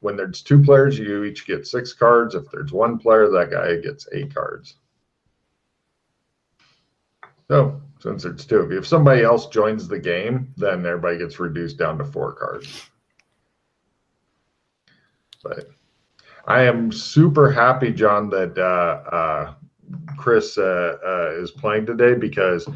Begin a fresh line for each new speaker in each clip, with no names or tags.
When there's 2 players, you each get 6 cards. If there's 1 player, that guy gets 8 cards. So since it's 2 of you, if somebody else joins the game, then everybody gets reduced down to 4 cards. But I am super happy, John, that Chris is playing today, because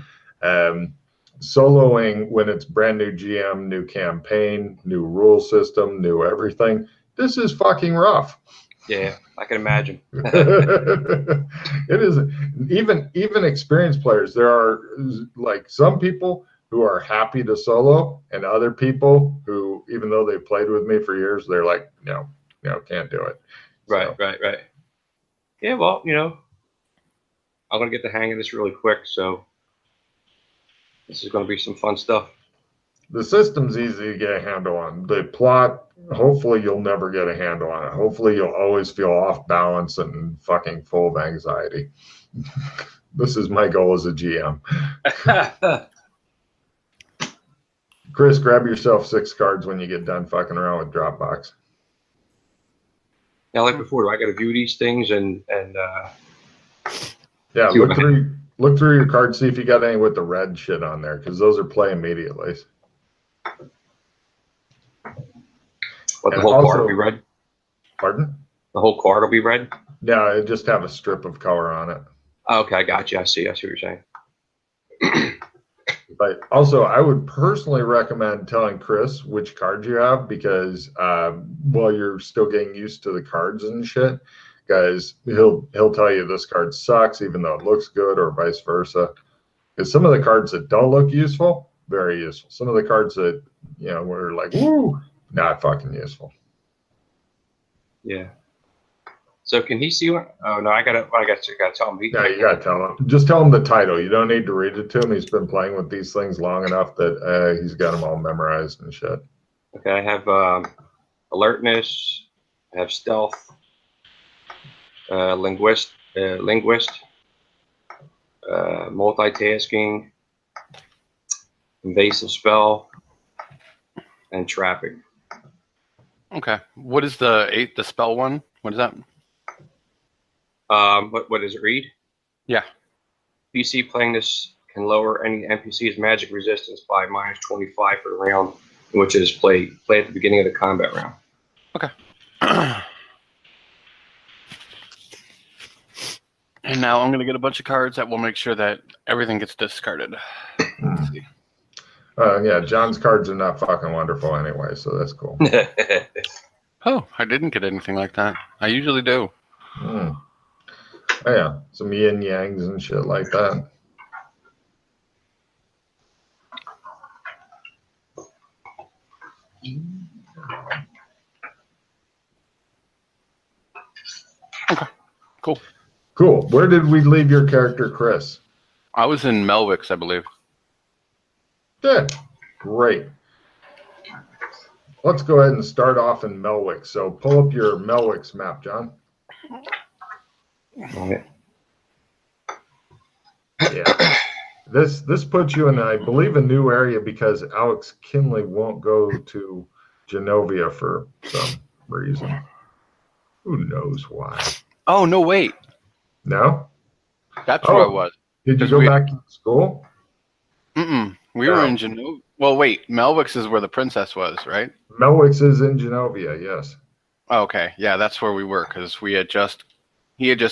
soloing when it's brand new GM, new campaign, new rule system, new everything, this is fucking rough.
Yeah, I can imagine.
It is. Even experienced players, there are like some people who are happy to solo, and other people who, even though they played with me for years, they're like, no, can't do it.
Right. Yeah, well, I'm going to get the hang of this really quick, so this is going to be some fun stuff.
The system's easy to get a handle on. The plot, hopefully you'll never get a handle on it. Hopefully you'll always feel off balance and fucking full of anxiety. This is my goal as a GM. Chris, grab yourself 6 cards when you get done fucking around with Dropbox.
Now, like before, do I got to view these things and
yeah, look through your cards, see if you got any with the red shit on there, because those are play immediately.
But the whole card will be red?
Pardon?
The whole card will be red?
Yeah, it just have a strip of color on it.
Okay, I got you. I see what you're saying.
But also, I would personally recommend telling Chris which cards you have, because while you're still getting used to the cards and shit, guys, he'll tell you this card sucks even though it looks good, or vice versa. Because some of the cards that don't look useful, very useful. Some of the cards that we're like, woo, not fucking useful.
Yeah. So can he see what? Oh no, I gotta tell him.
Yeah, you gotta tell him. Just tell him the title. You don't need to read it to him. He's been playing with these things long enough that he's got them all memorized and shit.
Okay, I have alertness. I have stealth. Linguist. Multitasking. Invasive spell. And trapping.
Okay. What is the spell one? What is that?
What does it read?
Yeah.
PC playing this can lower any NPC's magic resistance by -25 for the round, which is play at the beginning of the combat round.
Okay. And now I'm going to get a bunch of cards that will make sure that everything gets discarded. Let's see.
Yeah, John's cards are not fucking wonderful anyway, so that's cool.
Oh, I didn't get anything like that. I usually do.
Oh, yeah, some yin yangs and shit like that.
Okay, cool.
Cool. Where did we leave your character, Chris?
I was in Melwick's, I believe.
Good. Great. Let's go ahead and start off in Melwick. So pull up your Melwick's map, John.
Okay.
Yeah. This puts you in, I believe, a new area, because Alex Kinley won't go to Genovia for some reason. Who knows why?
Oh, no, wait.
No?
That's where I was.
Did you go back to school?
We were in Genovia. Well, wait. Melwick's is where the princess was, right?
Melwick's is in Genovia, yes.
Oh, okay. Yeah, that's where we were, because he had just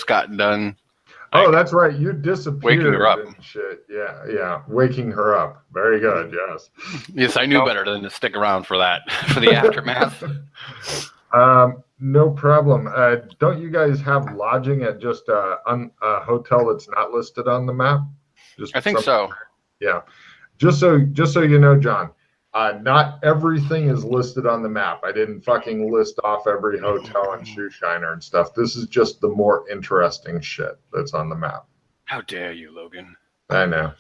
gotten done.
Oh, that's right. You disappeared.
Waking her up.
And shit. Yeah. Waking her up. Very good. Yes.
Yes, I knew better than to stick around for that, for the aftermath.
No problem. Don't you guys have lodging at just a hotel that's not listed on the map?
I think so.
Yeah. Just so you know, John, not everything is listed on the map. I didn't fucking list off every hotel and shoeshiner and stuff. This is just the more interesting shit that's on the map.
How dare you, Logan?
I know.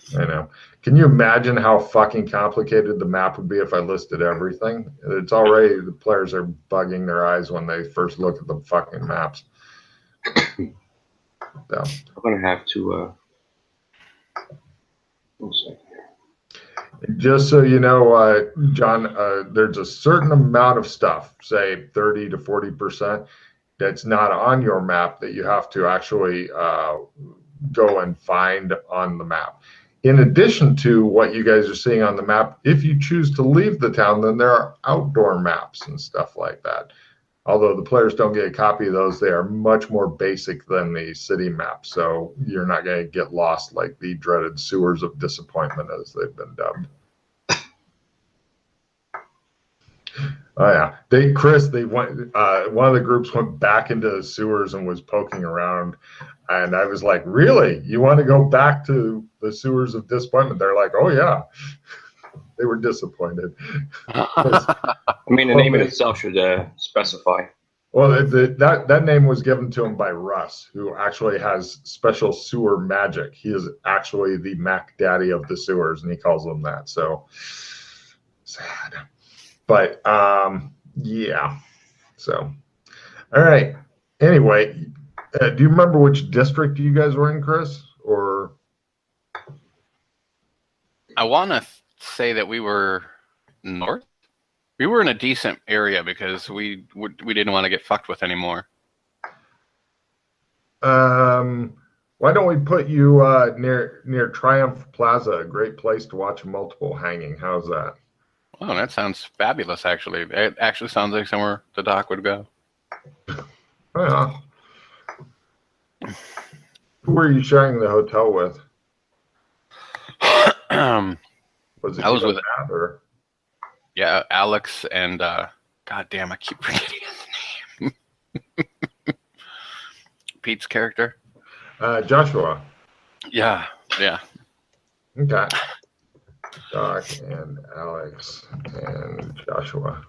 Can you imagine how fucking complicated the map would be if I listed everything? It's already, the players are bugging their eyes when they first look at the fucking maps. So.
I'm going to have to... one second.
Just so you know, John, there's a certain amount of stuff, say 30 to 40%, that's not on your map that you have to actually go and find on the map. In addition to what you guys are seeing on the map, if you choose to leave the town, then there are outdoor maps and stuff like that. Although the players don't get a copy of those, they are much more basic than the city map. So you're not going to get lost like the dreaded sewers of disappointment, as they've been dubbed. Oh yeah, Chris, they went. One of the groups went back into the sewers and was poking around, and I was like, "Really? You want to go back to the sewers of disappointment?" They're like, "Oh yeah." They were disappointed.
I mean, the name in itself should specify.
Well, that name was given to him by Russ, who actually has special sewer magic. He is actually the Mac Daddy of the sewers, and he calls them that. So sad. But yeah. So, all right. Anyway, do you remember which district you guys were in, Chris? Or
I want to say that we were north. We were in a decent area because we didn't want to get fucked with anymore.
why don't we put you near Triumph Plaza, a great place to watch multiple hanging? How's that?
Oh, that sounds fabulous, actually. It actually sounds like somewhere the doc would go.
Oh, yeah. Who were you sharing the hotel with? Was it
I was with
Matt or?
Yeah, Alex and God damn, I keep forgetting his name. Pete's character.
Joshua.
Yeah.
Okay. Doc and Alex and Joshua.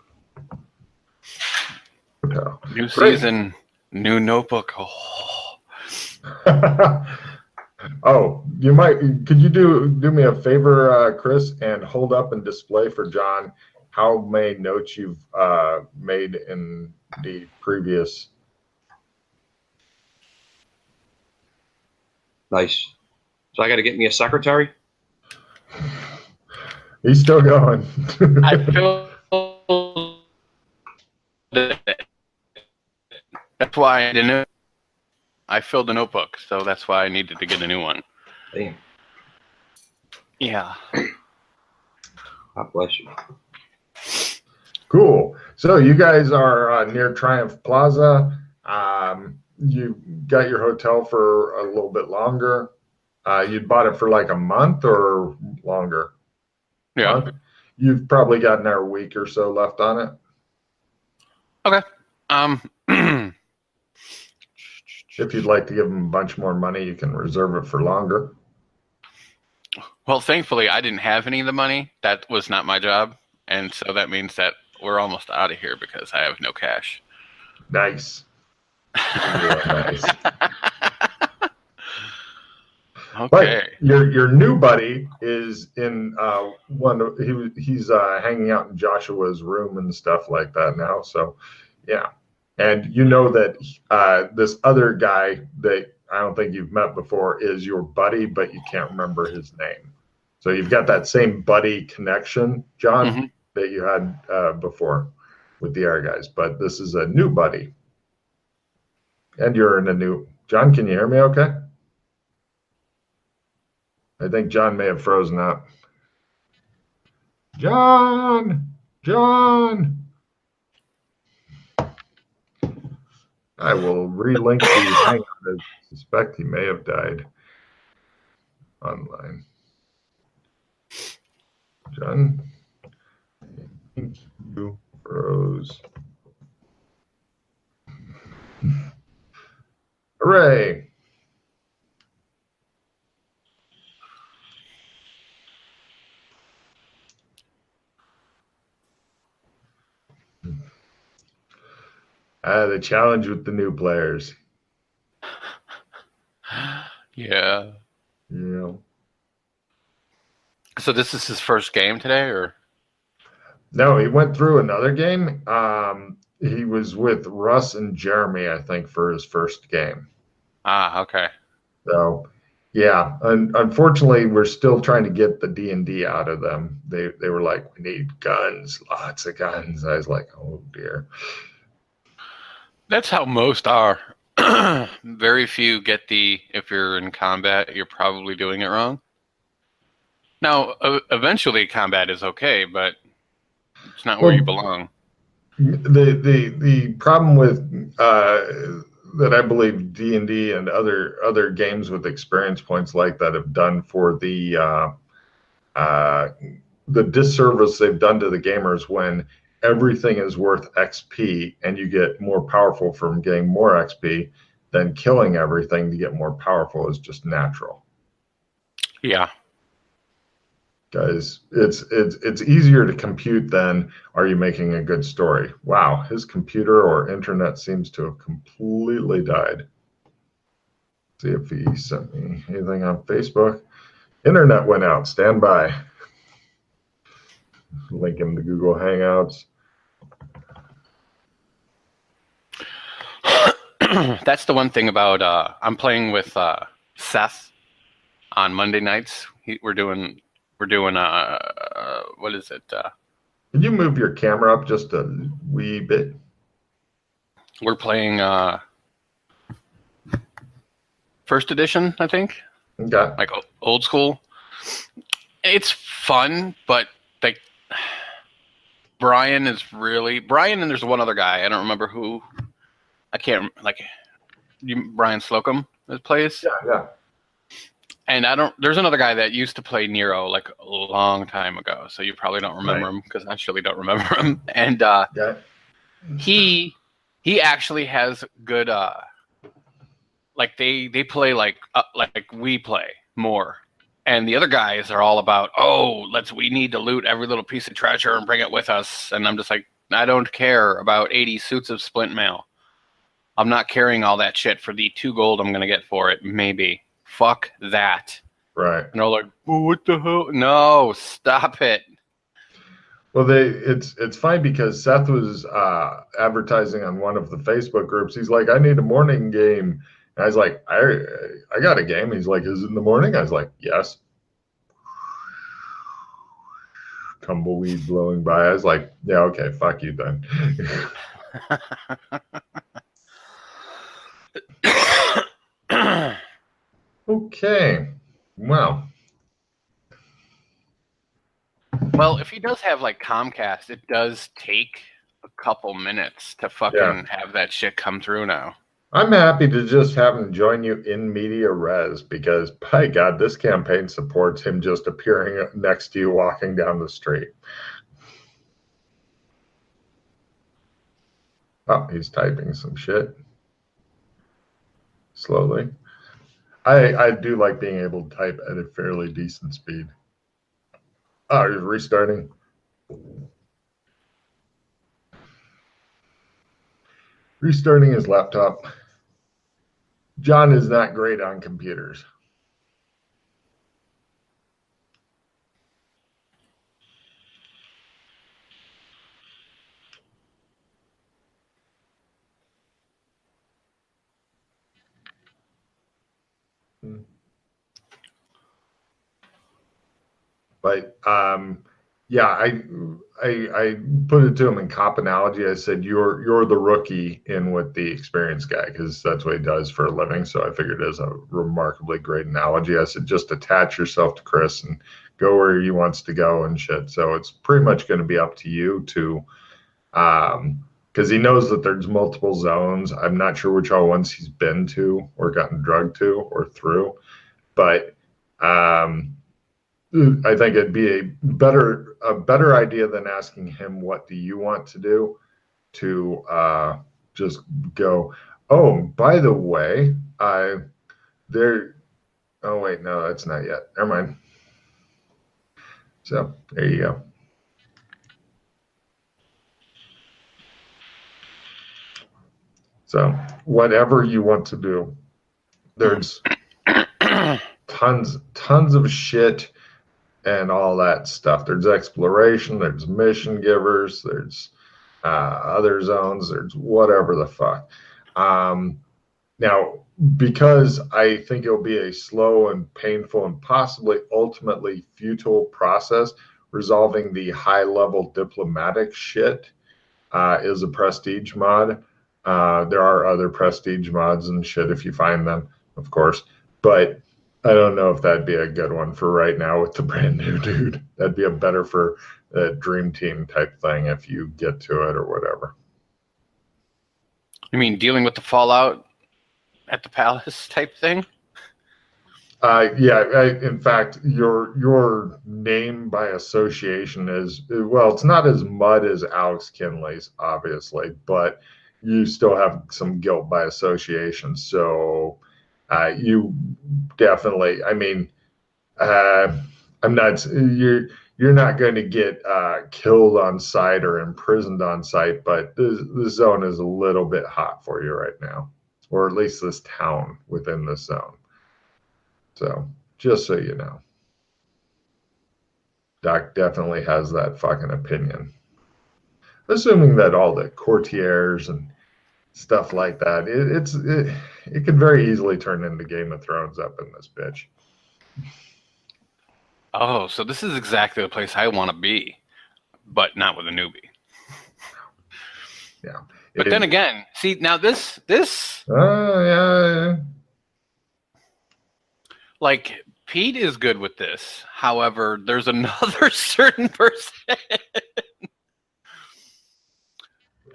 Hotel.
New
Great.
season, new notebook.
Oh, you might. Could you do me a favor, Chris, and hold up and display for John how many notes you've made in the previous?
Nice. So I got to get me a secretary.
He's still going.
I feel that's why I didn't. I filled the notebook, so that's why I needed to get a new one.
Damn.
Yeah.
God bless you.
Cool. So you guys are near Triumph Plaza. You got your hotel for a little bit longer. You bought it for like a month or longer?
Yeah.
Month? You've probably got another week or so left on it.
Okay.
If you'd like to give them a bunch more money, you can reserve it for longer.
Well, thankfully, I didn't have any of the money. That was not my job. And so that means that we're almost out of here because I have no cash.
Nice. Nice.
Okay.
But your new buddy is in he's hanging out in Joshua's room and stuff like that now. So yeah. And you know that this other guy that I don't think you've met before is your buddy, but you can't remember his name. So you've got that same buddy connection, John, that you had before with the other guys. But this is a new buddy. And you're in a new... John, can you hear me okay? I think John may have frozen up. John! I will relink the hangout. I suspect he may have died online. John, I think you froze. Hooray! The challenge with the new players.
Yeah.
Yeah.
So this is his first game today, or?
No, he went through another game. He was with Russ and Jeremy, I think, for his first game.
Ah, okay.
So Yeah, unfortunately, we're still trying to get the D&D out of them. They were like, we need guns, lots of guns. I was like, oh dear.
That's how most are. Very few get the, if you're in combat, you're probably doing it wrong. Now, eventually combat is okay, but it's not where you belong.
The problem with that I believe D&D and other games with experience points like that have done for the disservice they've done to the gamers when everything is worth XP and you get more powerful from getting more XP, then killing everything to get more powerful is just natural.
Yeah.
Guys, it's easier to compute than are you making a good story? Wow, his computer or internet seems to have completely died. See if he sent me anything on Facebook. Internet went out. Stand by. Link him to Google Hangouts.
That's the one thing about I'm playing with Seth on Monday nights. We're doing what is it?
Can you move your camera up just a wee bit?
We're playing first edition, I think.
Okay.
Like old school. It's fun, but like Brian and there's one other guy. I don't remember who. I can't Brian Slocum that plays.
Yeah.
And there's another guy that used to play Nero like a long time ago, so you probably don't remember him because I actually don't remember him. And he actually has good like they play like we play more. And the other guys are all about, we need to loot every little piece of treasure and bring it with us. And I'm just like, I don't care about 80 suits of splint mail. I'm not carrying all that shit for the 2 gold I'm going to get for it, maybe. Fuck that.
Right.
And they're like, well, what the hell? No, stop it.
Well, it's fine because Seth was advertising on one of the Facebook groups. He's like, I need a morning game. And I was like, I got a game. He's like, is it in the morning? I was like, yes. Tumbleweed blowing by. I was like, yeah, okay, fuck you then. Okay. Well,
if he does have like Comcast, it does take a couple minutes to fucking have that shit come through now.
I'm happy to just have him join you in media res because, by God, this campaign supports him just appearing next to you walking down the street. Oh, he's typing some shit. Slowly. I do like being able to type at a fairly decent speed. Oh, he's restarting. Restarting his laptop. John is not great on computers. But yeah, I put it to him in cop analogy. I said, you're the rookie in with the experienced guy, because that's what he does for a living. So I figured it was a remarkably great analogy. I said, just attach yourself to Chris and go where he wants to go and shit. So it's pretty much going to be up to you to, because he knows that there's multiple zones. I'm not sure which all ones he's been to or gotten drugged to or through, but I think it'd be a better idea than asking him, what do you want to do, to just go, oh, by the way, oh wait, no, that's not yet. Never mind. So there you go. So whatever you want to do, there's tons of shit and all that stuff. There's exploration, there's mission givers, there's other zones, there's whatever the fuck. Now, because I think it'll be a slow and painful and possibly ultimately futile process, resolving the high-level diplomatic shit is a prestige mod. There are other prestige mods and shit if you find them, of course. But I don't know if that'd be a good one for right now with the brand new dude. That'd be a better for a dream team type thing if you get to it or whatever.
You mean dealing with the fallout at the palace type thing?
Yeah. In fact, your name by association is, well, it's not as mud as Alex Kinley's, obviously, but you still have some guilt by association. So you definitely, I mean, I'm not, you're not going to get killed on site or imprisoned on site, but the zone is a little bit hot for you right now, or at least this town within the zone. So just so you know, Doc definitely has that fucking opinion. Assuming that all the courtiers and stuff like that, it could very easily turn into Game of Thrones up in this bitch.
Oh, so this is exactly the place I want to be, but not with a newbie.
Yeah.
But then again, see, now this.
Yeah.
Like, Pete is good with this. However, there's another certain person.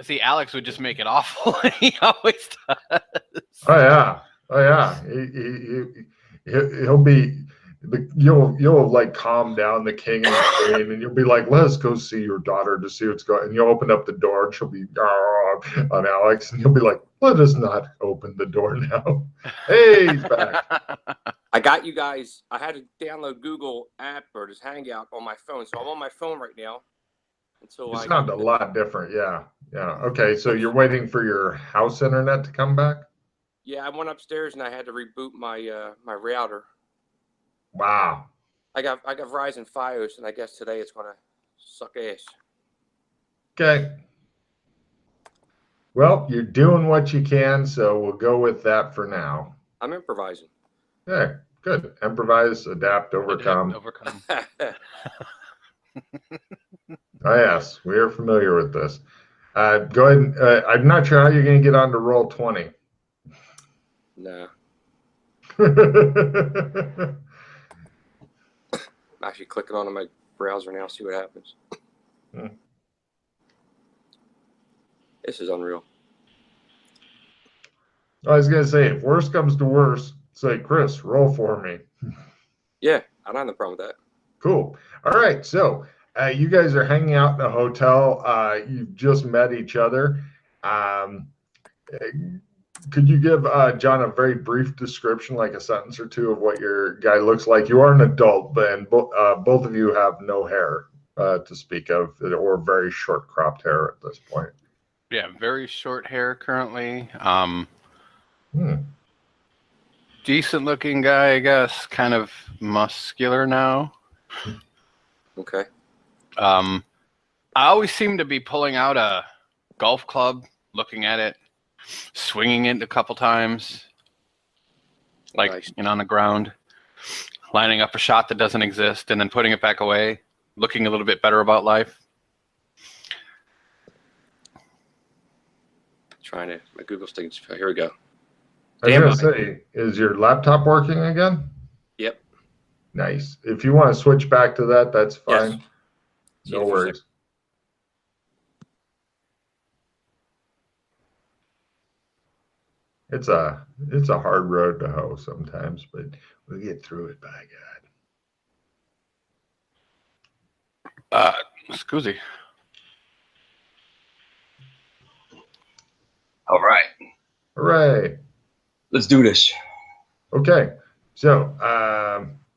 See, Alex would just make it awful. He always does.
Oh yeah. He'll be. You'll like calm down the king and the queen, and you'll be like, "Let's go see your daughter to see what's going." And you'll open up the door, and she'll be on Alex, and you'll be like, "Let us not open the door now." Hey, he's back.
I got you guys. I had to download Google app or just Hangout on my phone, so I'm on my phone right now. And so
you sound a lot different. Yeah. Okay, so you're waiting for your house internet to come back?
Yeah, I went upstairs and I had to reboot my my router.
Wow.
I got Verizon Fios, and I guess today it's gonna suck ass.
Okay. Well, you're doing what you can, so we'll go with that for now.
I'm improvising.
Yeah, good. Improvise, adapt, overcome. Oh, yes, we are familiar with this. Go ahead. I'm not sure how you're going to get on to roll 20.
No. I'm actually clicking on my browser now, see what happens. This is unreal.
I was going to say, if worse comes to worse, say, Chris, roll for me.
Yeah, I don't have no problem with that.
Cool. All right, so you guys are hanging out in a hotel. You've just met each other. Could you give John a very brief description, like a sentence or two, of what your guy looks like? You are an adult, and both of you have no hair to speak of, or very short cropped hair at this point.
Yeah, very short hair currently. Decent looking guy, I guess. Kind of muscular now.
Okay.
I always seem to be pulling out a golf club, looking at it, swinging it a couple times, like
Nice.
on the ground, lining up a shot that doesn't exist, and then putting it back away, looking a little bit better about life.
Trying to, my Google stinks. Here we go.
I was going to say, is your laptop working again?
Yep.
Nice. If you want to switch back to that, that's fine.
Yes.
No worries. It's a hard road to hoe sometimes, but we'll get through it, by God.
Scusi.
All right.
Hooray.
Let's do this.
Okay. So,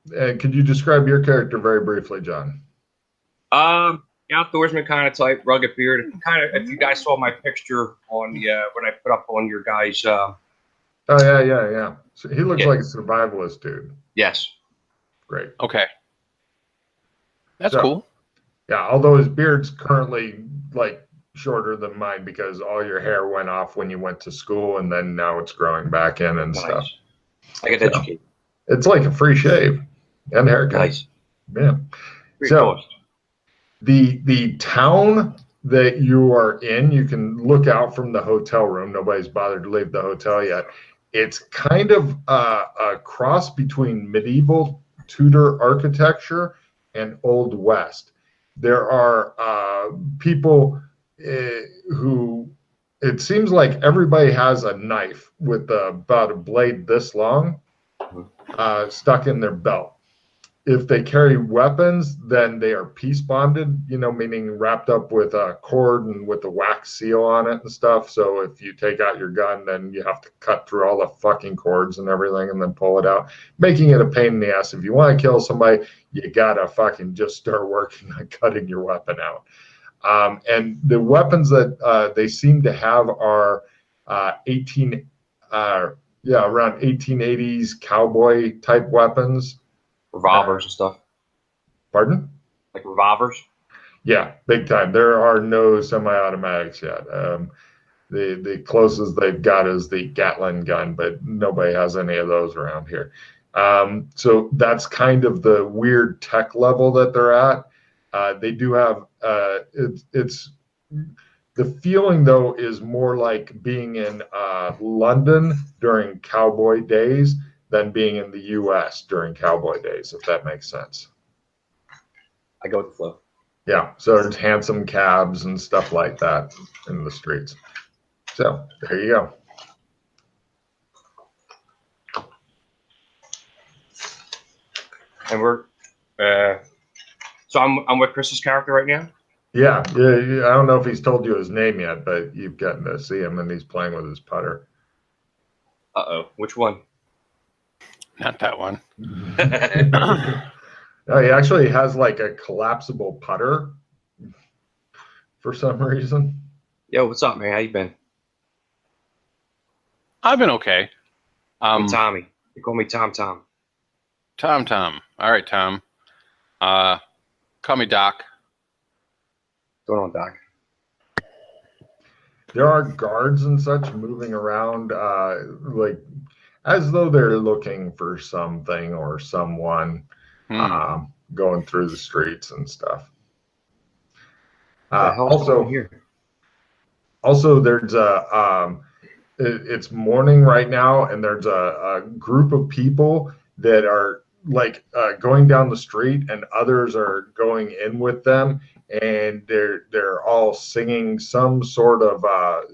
could you describe your character very briefly, John?
Outdoorsman kind of type, rugged beard. Kind of, if you guys saw my picture on the when I put up on your guys.
Oh yeah. So he looks like a survivalist dude.
Yes.
Great.
Okay. That's cool.
Yeah, although his beard's currently like shorter than mine because all your hair went off when you went to school, and then now it's growing back in and stuff.
I get educated.
It's like a free shave and haircut.
Nice.
Yeah. So the town that you are in, you can look out from the hotel room. Nobody's bothered to leave the hotel yet. It's kind of a cross between medieval Tudor architecture and Old West. There are people who, it seems like everybody has a knife with about a blade this long stuck in their belt. If they carry weapons, then they are peace bonded, you know, meaning wrapped up with a cord and with a wax seal on it and stuff. So if you take out your gun, then you have to cut through all the fucking cords and everything and then pull it out, making it a pain in the ass. If you want to kill somebody, you gotta fucking just start working on cutting your weapon out. And the weapons that they seem to have are around 1880s cowboy type weapons.
Revolvers and stuff.
Pardon?
Like revolvers?
Yeah, big time. There are no semi-automatics yet. The closest they've got is the Gatling gun, but nobody has any of those around here. So that's kind of the weird tech level that they're at. They do have it's the feeling though is more like being in London during cowboy days than being in the U.S. during cowboy days, if that makes sense.
I go with the flow.
Yeah, so there's handsome cabs and stuff like that in the streets. So there you go.
And we're so I'm with Chris's character right now.
Yeah. I don't know if he's told you his name yet, but you've gotten to see him, and he's playing with his putter.
Which one?
Not that one.
No, he actually has like a collapsible putter for some reason.
Yo, what's up, man? How you been?
I've been okay.
I'm Tommy. They call me Tom.
Tom. All right, Tom. Call me Doc.
What's going on, Doc?
There are guards and such moving around, like as though they're looking for something or someone, going through the streets and stuff. Also, there's it's morning right now, and there's a group of people that are like going down the street, and others are going in with them, and they're all singing some sort of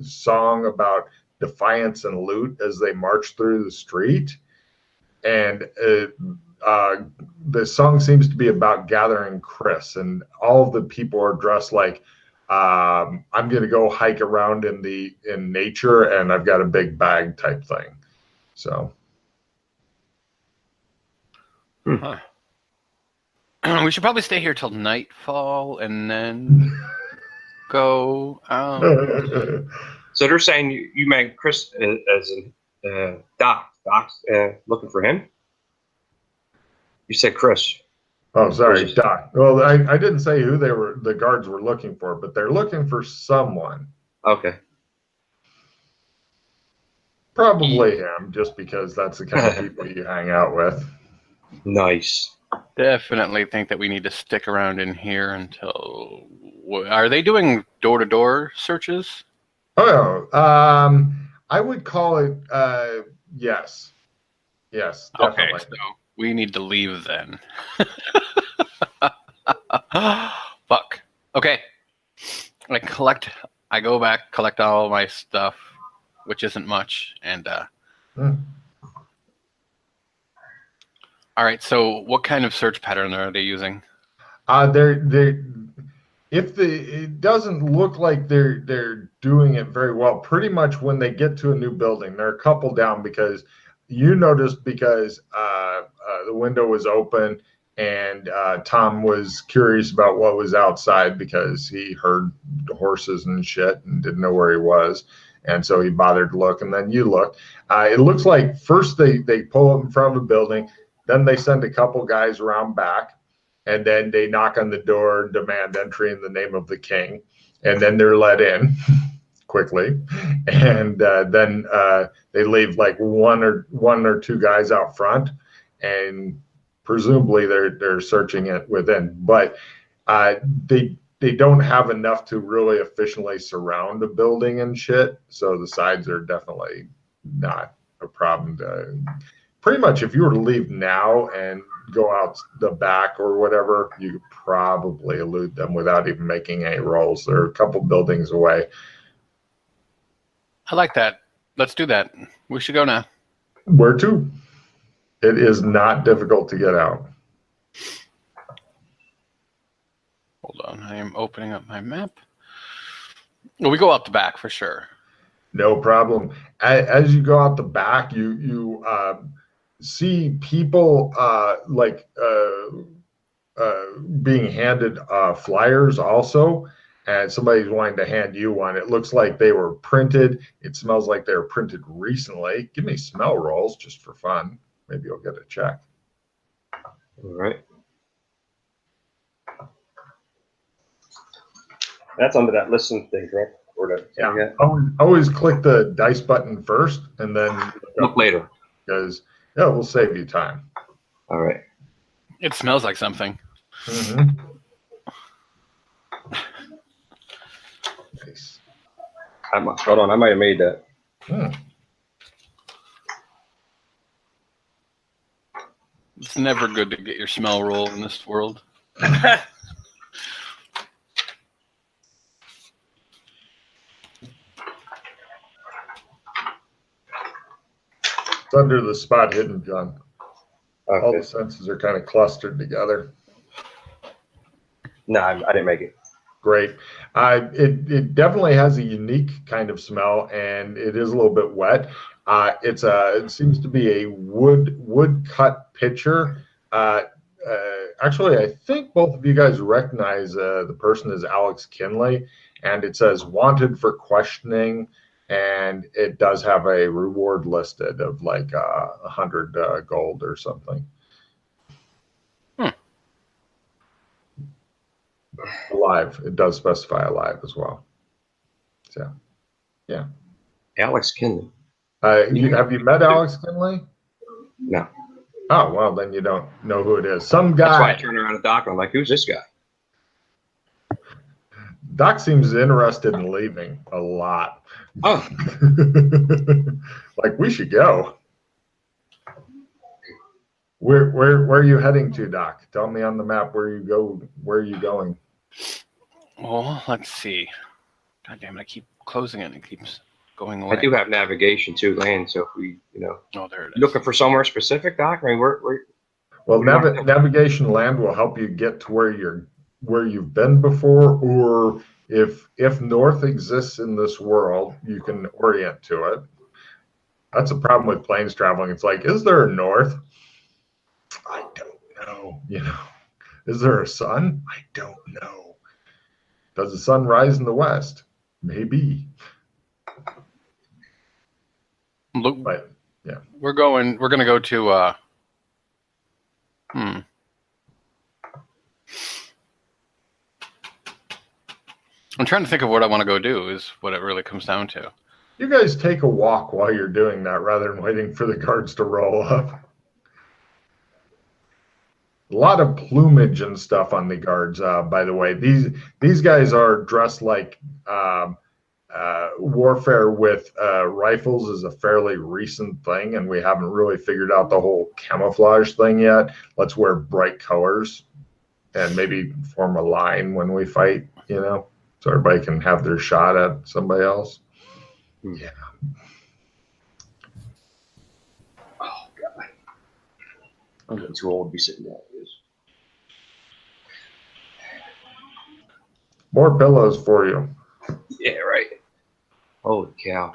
song about defiance and loot as they march through the street. And the song seems to be about gathering Chris, and all of the people are dressed like I'm gonna go hike around in nature, and I've got a big bag type thing. So
we should probably stay here till nightfall and then go out.
So they're saying you meant Chris as in Doc. Doc's looking for him? You said Chris.
Oh, sorry, Doc. Well, I didn't say who the guards were looking for, but they're looking for someone.
Okay.
Probably him, just because that's the kind of people you hang out with.
Nice.
Definitely think that we need to stick around in here until... Are they doing door-to-door searches?
Oh, I would call it yes. Yes, definitely.
Okay, so we need to leave then. Fuck. Okay. I go back, collect all my stuff, which isn't much, and all right, so what kind of search pattern are they using?
It doesn't look like they're doing it very well. Pretty much when they get to a new building, they're a couple down, because you noticed because the window was open, and Tom was curious about what was outside because he heard horses and shit and didn't know where he was. And so he bothered to look, and then you look. It looks like first they pull up in front of a building, then they send a couple guys around back, and then they knock on the door, demand entry in the name of the king, and then they're let in quickly, and then they leave like one or two guys out front, and presumably they're searching it within, but they don't have enough to really efficiently surround a building and shit. So the sides are definitely not a problem. Pretty much, if you were to leave now and go out the back or whatever, you could probably elude them without even making any rolls. They're a couple buildings away.
I like that. Let's do that. We should go now.
Where to? It is not difficult to get out.
Hold on. I am opening up my map. Well, we go out the back for sure.
No problem. As you go out the back, you see people being handed flyers also, and somebody's wanting to hand you one. It looks like they were printed. It smells like they were printed recently. Give me smell rolls just for fun. Maybe you'll get a check.
All right. That's under that listen thing, correct?
Yeah. Always click the dice button first, and then
look later,
because it will save you time.
All right.
It smells like something.
Mm-hmm. Nice.
Hold on, I might have made that.
It's never good to get your smell roll in this world.
It's under the spot hidden, John.
Okay.
All the senses are kind of clustered together.
No, I didn't make it.
Great. It definitely has a unique kind of smell, and it is a little bit wet. It seems to be a wood cut pitcher. Actually, I think both of you guys recognize the person is Alex Kinley, and it says wanted for questioning, and it does have a reward listed of like 100 gold or something. Alive. It does specify alive as well. So, yeah.
Alex Kinley.
Have you met Alex Kinley?
No.
Oh, well, then you don't know who it is. Some guy.
That's why I turned around to Doc. I'm like, who's this guy?
Doc seems interested in leaving a lot.
Oh.
Like, we should go. Where are you heading to, Doc? Tell me on the map where you go. Where are you going?
Well, let's see. God damn it, I keep closing it and it keeps going away.
I do have navigation too, Lane. So if we,
oh, there it is.
Looking for somewhere specific, Doc? I mean,
Well, navigation land will help you get to where you've been before, or if north exists in this world, you can orient to it. That's a problem with planes traveling. It's like, is there a north? I don't know. Is there a sun? I don't know. Does the sun rise in the west? Maybe.
Look,
but yeah,
we're gonna go to I'm trying to think of what I want to go do is what it really comes down to.
You guys take a walk while you're doing that rather than waiting for the guards to roll up. A lot of plumage and stuff on the guards, by the way. These guys are dressed like warfare with rifles is a fairly recent thing, and we haven't really figured out the whole camouflage thing yet. Let's wear bright colors and maybe form a line when we fight, so everybody can have their shot at somebody else. Yeah.
Oh, God. I'm getting too old to be sitting down.
More pillows for you.
Yeah, right. Holy cow.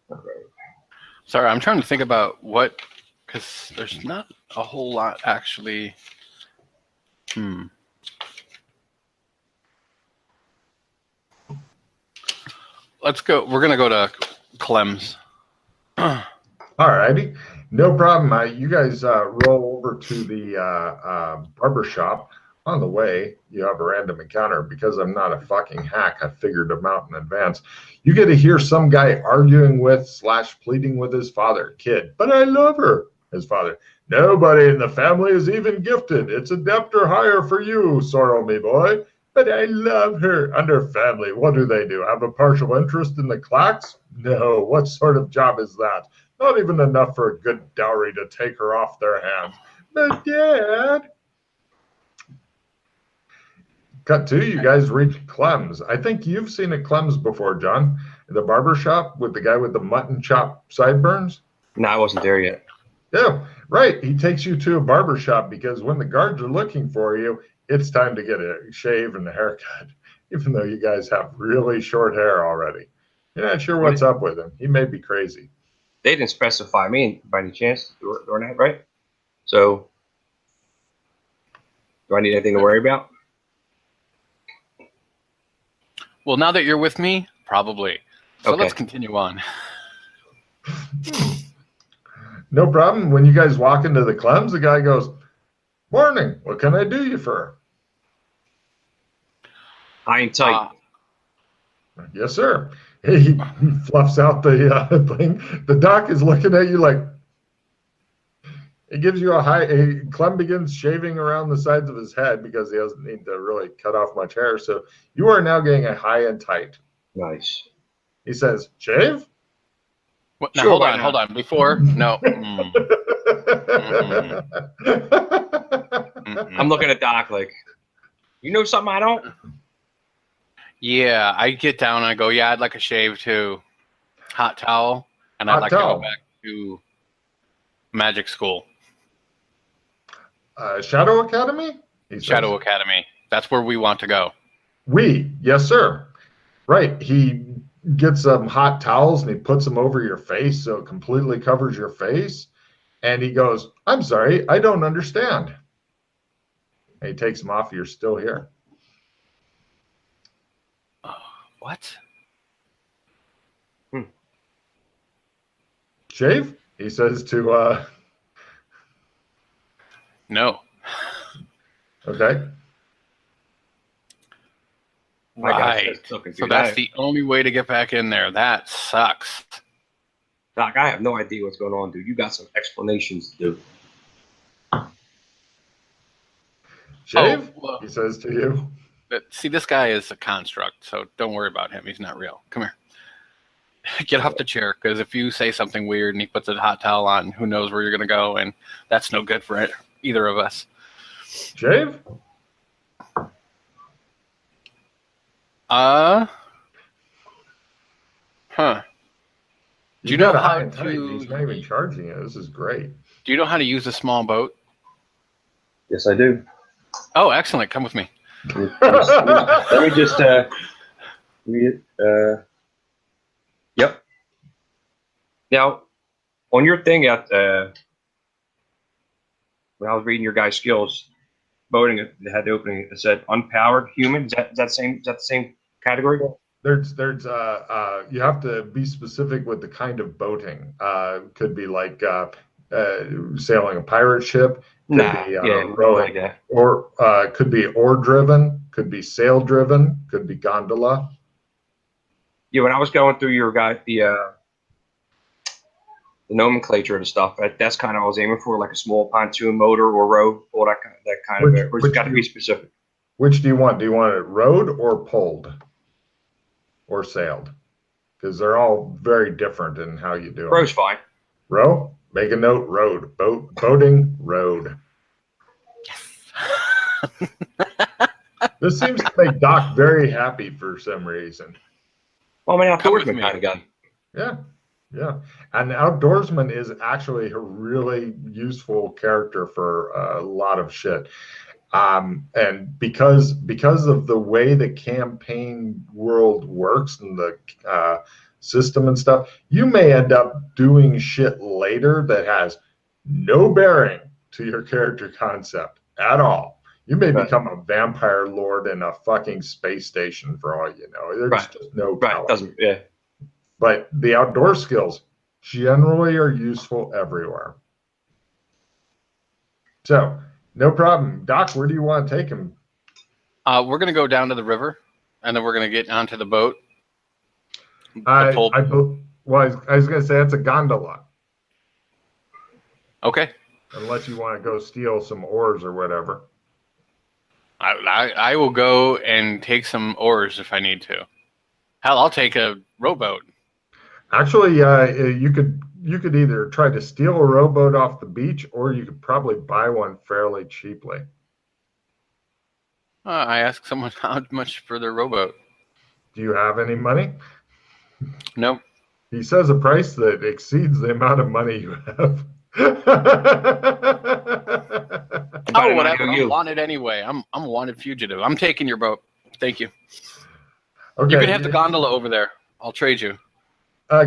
All right.
Sorry, I'm trying to think about because there's not a whole lot actually. Let's go. We're going to go to Clem's.
All righty, no problem. You guys roll over to the barber shop. On the way, you have a random encounter. Because I'm not a fucking hack, I figured them out in advance. You get to hear some guy arguing with / pleading with his father. Kid, but I love her. His father, nobody in the family is even gifted. It's a debt or higher for you, Sorrow me boy. But I love her. Under family, what do? Have a partial interest in the clacks? No, what sort of job is that? Not even enough for a good dowry to take her off their hands. But Dad... Cut to, you guys reach Clem's. I think you've seen a Clem's before, John. The barber shop with the guy with the mutton chop sideburns.
No, I wasn't there yet.
Yeah, right. He takes you to a barber shop because when the guards are looking for you, it's time to get a shave and a haircut, even though you guys have really short hair already. You're not sure what's up with him. He may be crazy.
They didn't specify me by any chance during that, right? So, do I need anything to worry about?
Well, now that you're with me, probably. So
okay.
Let's continue on.
No problem. When you guys walk into the Clem's, the guy goes, "Morning. What can I do you for?"
High and tight.
Yes, sir. He fluffs out the thing. The doc is looking at you like, it gives you Clem begins shaving around the sides of his head because he doesn't need to really cut off much hair. So you are now getting a high and tight.
Nice.
He says, "Shave?"
What, now, sure, hold on. Before, no.
I'm looking at Doc like, you know something I don't?
Yeah, I get down and I go, yeah, I'd like a shave too. Hot towel. And I'd like to go back to magic school.
Shadow Academy?
Shadow Academy. That's where we want to go.
Yes, sir. Right. He gets some hot towels and he puts them over your face so it completely covers your face. And he goes, "I'm sorry, I don't understand." And he takes them off. You're still here.
What?
Shave? He says to...
No.
Okay.
Right. So that's the only way to get back in there. That sucks.
Doc, I have no idea what's going on, dude. You got some explanations to do.
Shave? Well, he says to you.
See, this guy is a construct, so don't worry about him. He's not real. Come here. Get off the chair, because if you say something weird and he puts a hot towel on, who knows where you're going to go, and that's no good for either of us.
Shave?
Huh.
Do you know how to... He's not even charging you. This is great.
Do you know how to use a small boat?
Yes, I do.
Oh, excellent. Come with me.
Let me just read it. Yep. Now, on your thing when I was reading your guys' skills, boating, it had the opening. It said unpowered human. Is that the same category?
There's you have to be specific with the kind of boating. Could be like sailing a pirate ship. Could be rowing, like or could be oar driven. Could be sail driven. Could be gondola.
Yeah, when I was going through your guy, the nomenclature of the stuff, that's kind of what I was aiming for, like a small pontoon motor or row, all that kind of. Or it's got to be specific.
Which do you want? Do you want it rowed or pulled or sailed? Because they're all very different in how you do it.
Row's fine.
Row? Make a note. Road. Boating. Road. Yes. This seems to make Doc very happy for some reason.
Well, I mean, outdoorsman kind of guy.
Yeah. Yeah. And outdoorsman is actually a really useful character for a lot of shit. And because of the way the campaign world works and the system and stuff, you may end up doing shit later that has no bearing to your character concept at all. You may become a vampire lord in a fucking space station for all you know. There's just no
right. Doesn't
but the outdoor skills generally are useful everywhere. So, no problem. Doc, where do you want to take him?
We're going to go down to the river, and then we're going to get onto the boat.
I was going to say it's a gondola.
Okay.
Unless you want to go steal some oars or whatever.
I will go and take some oars if I need to. Hell, I'll take a rowboat.
Actually, you could either try to steal a rowboat off the beach, or you could probably buy one fairly cheaply.
I asked someone how much for their rowboat.
Do you have any money?
No.
He says a price that exceeds the amount of money you have.
Oh, whatever. I'm wanted anyway. I'm a wanted fugitive. I'm taking your boat. Thank you. Okay. You can have the gondola over there. I'll trade you.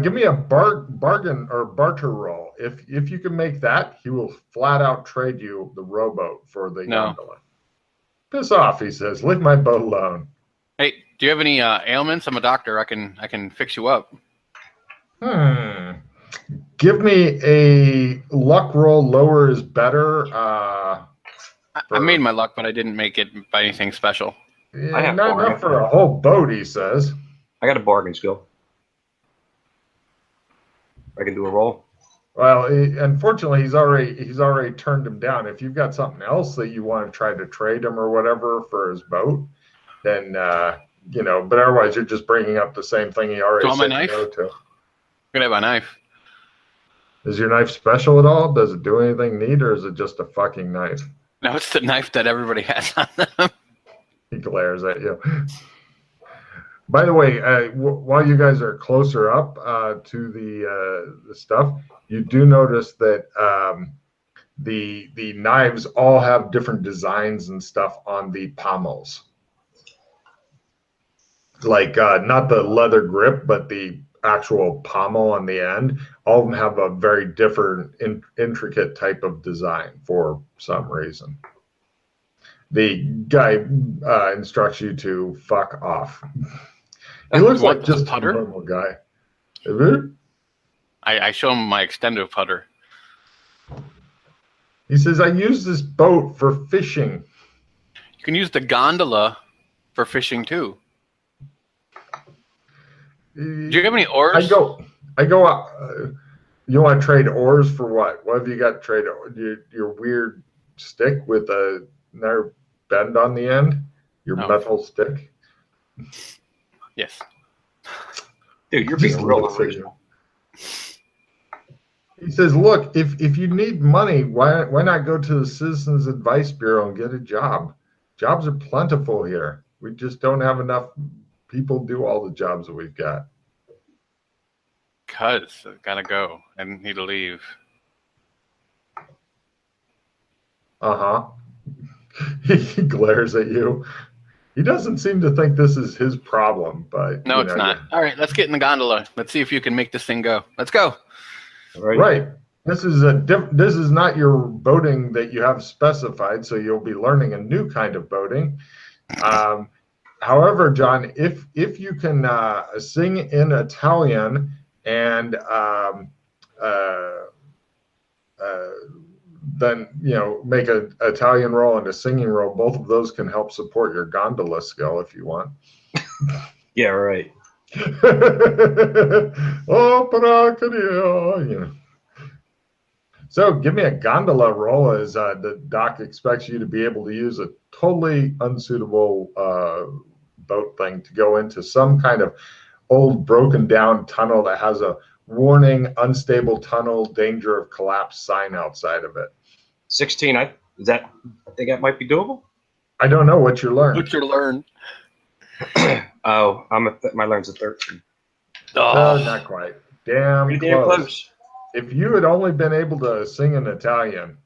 Give me a bargain or barter roll. If you can make that, he will flat out trade you the rowboat for the gondola. Piss off, he says. Leave my boat alone.
Hey, do you have any ailments? I'm a doctor. I can fix you up.
Give me a luck roll. Lower is better.
I made my luck, but I didn't make it by anything special.
Yeah, not enough for a whole boat, he says.
I got a bargain skill. I can do a roll.
Well, unfortunately, he's already turned him down. If you've got something else that you want to try to trade him or whatever for his boat, then but otherwise you're just bringing up the same thing he already said no to.
I'm gonna have my knife.
Is your knife special at all? Does it do anything neat, or is it just a fucking knife?
No, it's the knife that everybody has on them.
He glares at you. By the way, while you guys are closer up to the stuff, you do notice that the knives all have different designs and stuff on the pommels. Like not the leather grip, but the actual pommel on the end. All of them have a very different, intricate type of design for some reason. The guy instructs you to fuck off. He looks like just a normal guy.
I show him my extendo putter.
He says, I use this boat for fishing.
You can use the gondola for fishing too. Do you have any oars?
I go up. You want to trade oars for what? What have you got to trade? Your weird stick with a another bend on the end? Your metal stick?
Yes.
Dude, you're being real original.
He says, look, if you need money, why not go to the Citizens Advice Bureau and get a job? Jobs are plentiful here. We just don't have enough people do all the jobs that we've got.
Because I gotta go. I need to leave.
Uh-huh. He glares at you. He doesn't seem to think this is his problem, but
no, it's not. All right, let's get in the gondola. Let's see if you can make this thing go. Let's go.
Right. This is not your boating that you have specified, so you'll be learning a new kind of boating. However, John, if you can sing in Italian and then make an Italian roll and a singing roll, both of those can help support your gondola skill if you want.
Yeah, right.
So give me a gondola roll as the doc expects you to be able to use a totally unsuitable boat thing to go into some kind of old broken down tunnel that has a warning, unstable tunnel, danger of collapse sign outside of it.
16. I think that might be doable.
I don't know what you learned.
What's your learn?
Oh, my learn's a 13.
Oh, not quite. Damn
close.
If you had only been able to sing in Italian,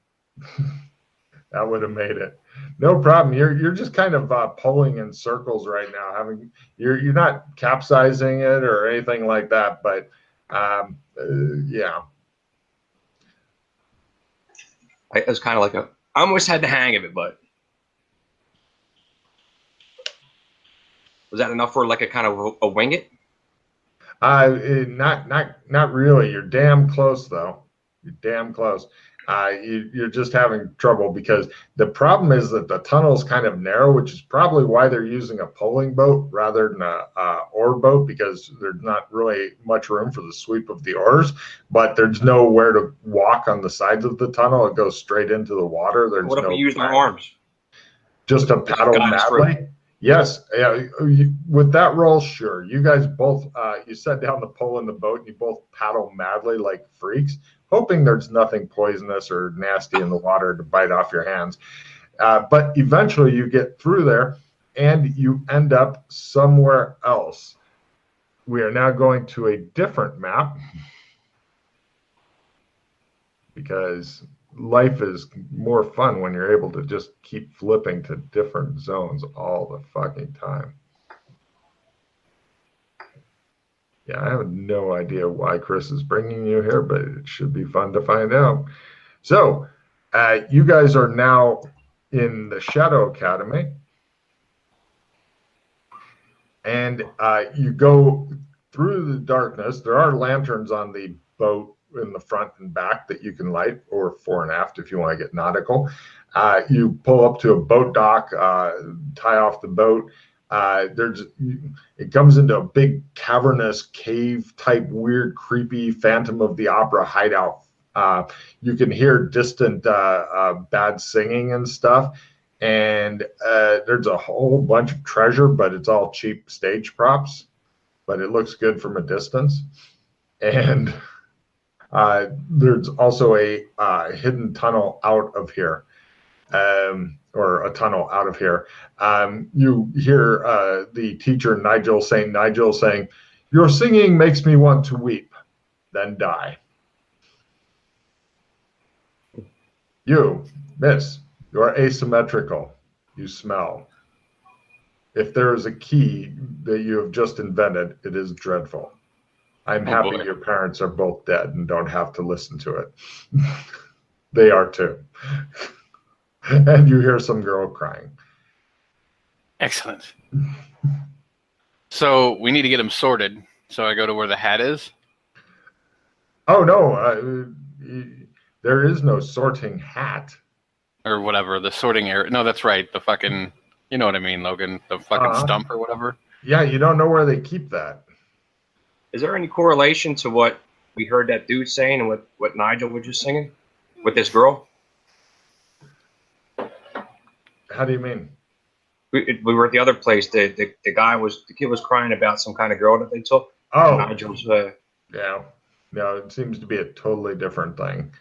that would have made it. No problem. You're just kind of pulling in circles right now. You're not capsizing it or anything like that, but yeah.
It was kind of like I almost had the hang of it, but was that enough for like a kind of a wing it?
Not really. You're damn close though. You're damn close. You're just having trouble because the problem is that the tunnel is kind of narrow, which is probably why they're using a poling boat rather than a oar boat, because there's not really much room for the sweep of the oars. But there's nowhere to walk on the sides of the tunnel. It goes straight into the water. There's
What if
no
we use my arms?
just a paddle madly. Yes, with that roll, sure. You guys both, you set down the pole in the boat and you both paddle madly like freaks, hoping there's nothing poisonous or nasty in the water to bite off your hands. But eventually you get through there and you end up somewhere else. We are now going to a different map because life is more fun when you're able to just keep flipping to different zones all the fucking time. Yeah, I have no idea why Chris is bringing you here, but it should be fun to find out. So, you guys are now in the Shadow Academy, and you go through the darkness. There are lanterns on the boat in the front and back that you can light, or fore and aft if you want to get nautical. You pull up to a boat dock, tie off the boat. It comes into a big cavernous cave type, weird, creepy Phantom of the Opera hideout. You can hear distant bad singing and stuff. And there's a whole bunch of treasure, but it's all cheap stage props. But it looks good from a distance. And there's also a hidden tunnel out of here, or a tunnel out of here. You hear the teacher, Nigel, saying, "Your singing makes me want to weep, then die." You, miss, you are asymmetrical. You smell. If there is a key that you have just invented, it is dreadful. I'm happy your parents are both dead and don't have to listen to it. They are too. And you hear some girl crying.
Excellent. So we need to get him sorted. So I go to where the hat is?
Oh, no. There is no sorting hat.
Or whatever, the sorting area. No, that's right. The fucking, you know what I mean, Logan. The fucking stump or whatever.
Yeah, you don't know where they keep that.
Is there any correlation to what we heard that dude saying and what Nigel was just singing with this girl?
How do you mean?
We were at the other place. The kid was crying about some kind of girl that they took.
Oh,
Nigel's.
Yeah. No, it seems to be a totally different thing.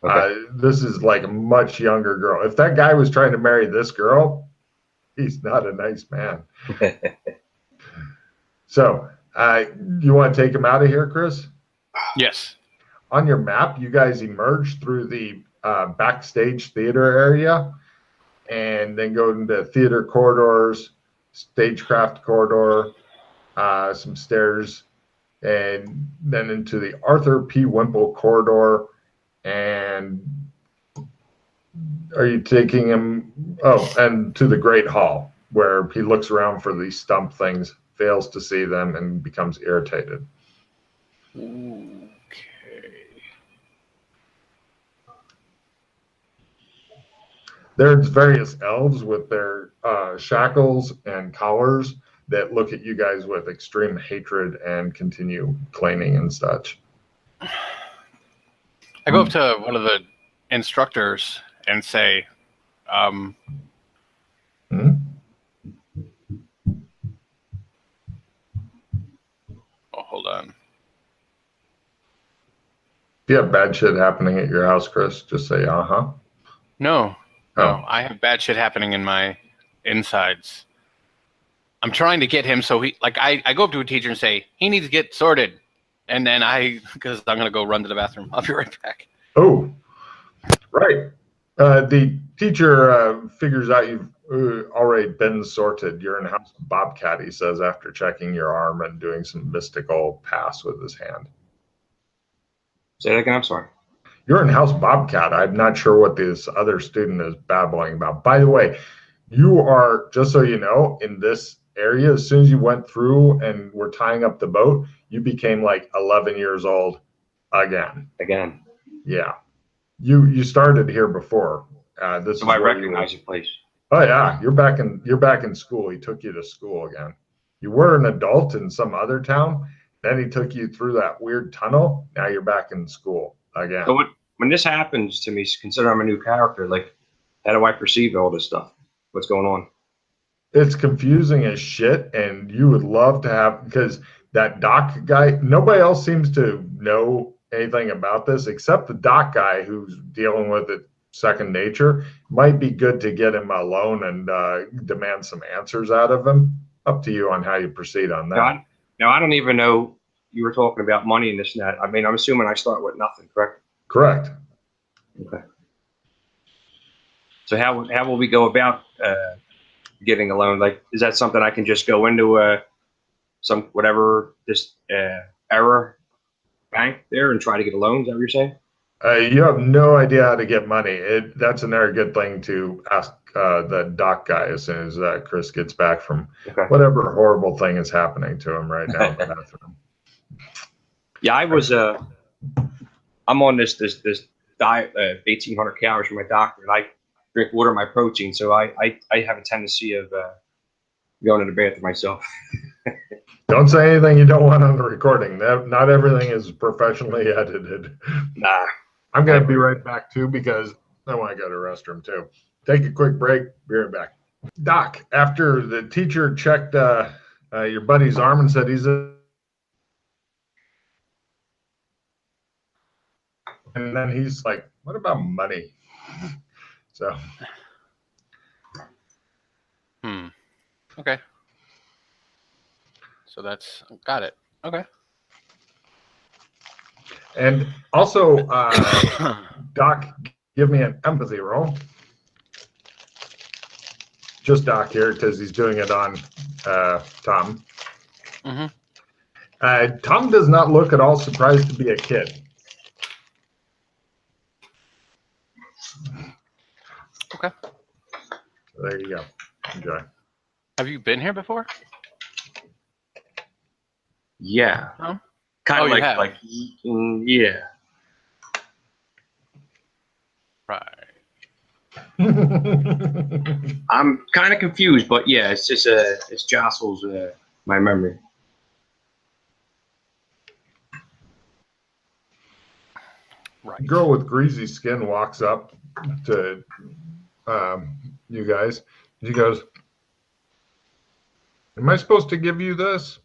Okay.
This is like a much younger girl. If that guy was trying to marry this girl, he's not a nice man. So, you want to take him out of here, Chris?
Yes.
On your map, you guys emerge through the backstage theater area and then go into theater corridors, stagecraft corridor, some stairs, and then into the Arthur P. Wimple corridor. And are you taking him? Oh, and to the Great Hall, where he looks around for these stump things, fails to see them, and becomes irritated.
Okay.
There's various elves with their shackles and collars that look at you guys with extreme hatred and continue cleaning and such.
I go up to one of the instructors and say,
Hmm?
oh, hold on.
If you have bad shit happening at your house, Chris, just say, uh-huh.
No,
Oh.
I have bad shit happening in my insides. I'm trying to get him so he, like, I go up to a teacher and say, he needs to get sorted. And then because I'm going to go run to the bathroom. I'll be right back.
Oh, right. The teacher figures out you've already been sorted. You're in house Bobcat, he says, after checking your arm and doing some mystical pass with his hand.
Say that again. I'm sorry.
You're in house Bobcat. I'm not sure what this other student is babbling about. By the way, you are, just so you know, in this area, as soon as you went through and were tying up the boat, you became like 11 years old again.
Again.
Yeah. You started here before. This
So
is
I
where
recognize the place.
Oh yeah, you're back in school. He took you to school again. You were an adult in some other town. Then he took you through that weird tunnel. Now you're back in school again.
So when this happens to me, consider I'm a new character. Like, how do I perceive all this stuff? What's going on?
It's confusing as shit, and you would love to have, because that doc guy, nobody else seems to know anything about this except the doc guy who's dealing with it second nature. Might be good to get him alone and demand some answers out of him. Up to you on how you proceed on that.
Now, I don't even know you were talking about money and this and that. I mean, I'm assuming I start with nothing, correct?
Correct.
Okay. So how will we go about getting a loan? Like, is that something I can just go into some whatever this error bank there and try to get a loan? Is that what you're saying?
You have no idea how to get money. That's another good thing to ask the doc guy as soon as Chris gets back from whatever horrible thing is happening to him right now.
Yeah, I was. I'm on this diet, 1,800 calories from my doctor, and I drink water, my protein. So I have a tendency of going to the bathroom myself.
Don't say anything you don't want on the recording. Not everything is professionally edited.
Nah.
I'm going to be right back, too, because I want to go to the restroom, too. Take a quick break. Be right back. Doc, after the teacher checked your buddy's arm and said he's a... And then he's like, what about money? So...
Okay. So that's got it. Okay.
And also, Doc, give me an empathy roll. Just Doc here because he's doing it on Tom.
Mm-hmm.
Tom does not look at all surprised to be a kid.
Okay.
So there you go. Enjoy.
Have you been here before?
Yeah.
No?
Kind of
like
yeah.
Right.
I'm kind of confused, but yeah, it's just it jostles my memory.
Right.
Girl with greasy skin walks up to you guys. She goes, "Am I supposed to give you this?"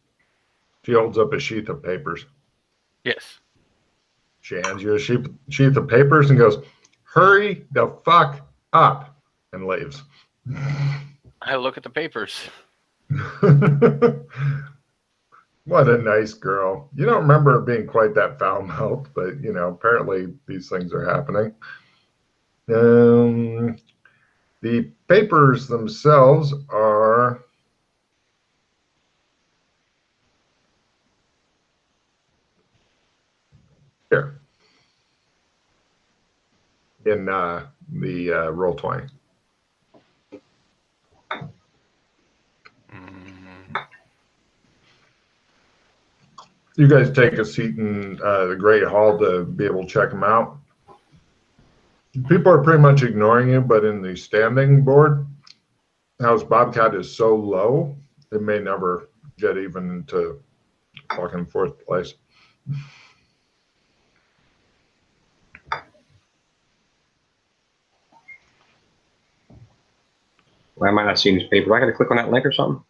She holds up a sheath of papers.
Yes.
She hands you a sheath of papers and goes, "Hurry the fuck up," and leaves.
I look at the papers.
What a nice girl. You don't remember her being quite that foul-mouthed, but, you know, apparently these things are happening. The papers themselves are... here. In the Roll20. You guys take a seat in the Great Hall to be able to check them out. People are pretty much ignoring you, but in the standing board, House Bobcat is so low, it may never get even into fucking fourth place.
Why am I not seeing this paper? Do I got to click on that link or something?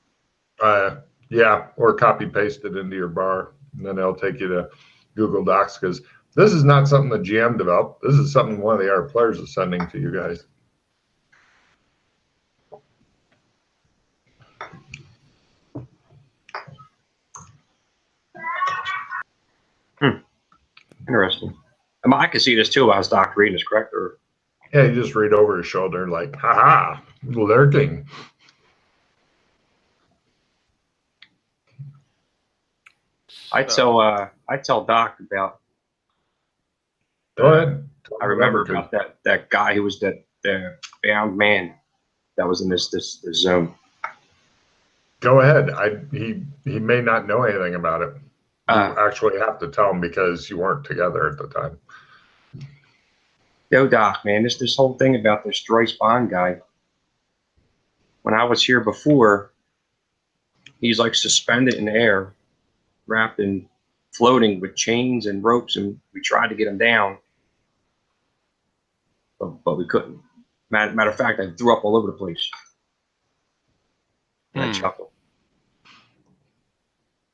Yeah, or copy paste it into your bar, and then it'll take you to Google Docs, because this is not something the GM developed. This is something one of the other players is sending to you guys.
Interesting. I can see this too while I was Doc reading this, correct? Or
yeah, you just read over his shoulder like, haha, lurking.
I tell Doc about.
Go ahead.
I remember about that guy who was that bound man that was in this zone.
Go ahead. He may not know anything about it. You actually have to tell them because you weren't together at the time.
Yo, Doc, man, this whole thing about this Joyce Bond guy. When I was here before, he's like suspended in the air, wrapped in floating with chains and ropes, and we tried to get him down, but we couldn't. Matter of fact, I threw up all over the place. And I chuckled.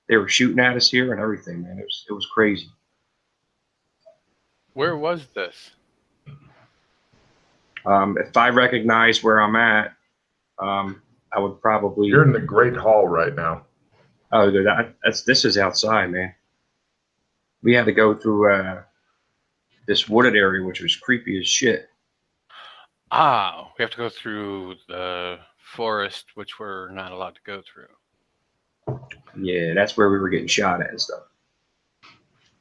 They were shooting at us here and everything, man. It was crazy.
Where was this?
If I recognize where I'm at, I would probably.
You're in the Great Hall right now.
Oh, this is outside, man. We had to go through this wooded area, which was creepy as shit.
Ah, we have to go through the forest, which we're not allowed to go through.
Yeah, that's where we were getting shot at and stuff.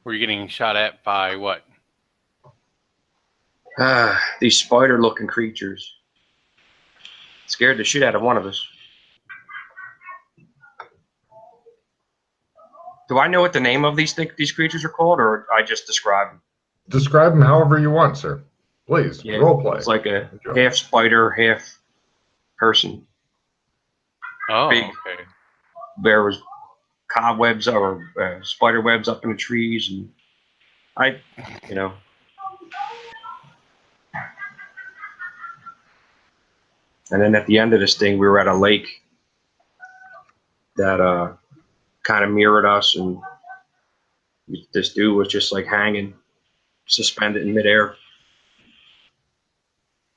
Were you getting shot at by what?
These spider-looking creatures. Scared the shit out of one of us. Do I know what the name of these creatures are called, or I just describe them?
Describe them however you want, sir. Please,
yeah,
role play.
It's like a half spider, half person.
Oh,
Big.
okay.
There was cobwebs or spider webs up in the trees, and you know. And then at the end of this thing, we were at a lake that kind of mirrored us, and this dude was just like hanging, suspended in midair.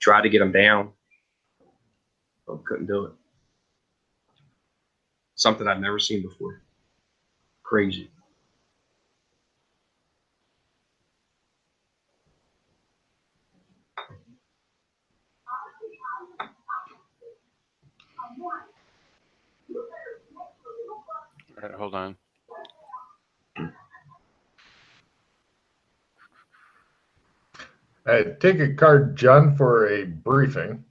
Tried to get him down, but couldn't do it. Something I've never seen before. Crazy.
All right, hold on.
Take a card, John, for a briefing.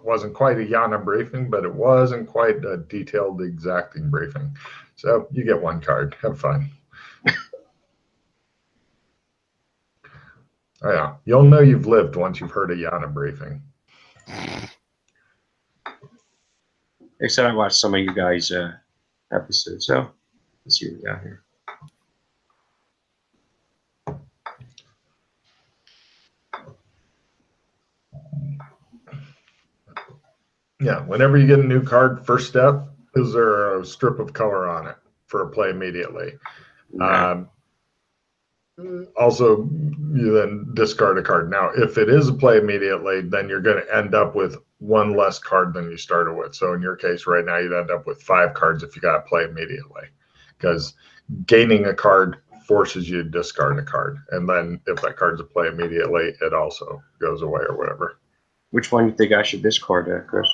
Wasn't quite a Yana briefing, but it wasn't quite a detailed, exacting briefing. So you get one card. Have fun. Oh, yeah. You'll know you've lived once you've heard a Yana briefing.
They said I watched some of you guys' episodes, so let's see what we got here.
Yeah, whenever you get a new card, first step is there a strip of color on it for a play immediately. Okay. Also, you then discard a card. Now, if it is a play immediately, then you're going to end up with one less card than you started with. So in your case right now, you'd end up with 5 cards if you got to play immediately, because gaining a card forces you to discard a card. And then if that card's a play immediately, it also goes away or whatever.
Which one do you think I should discard, Chris?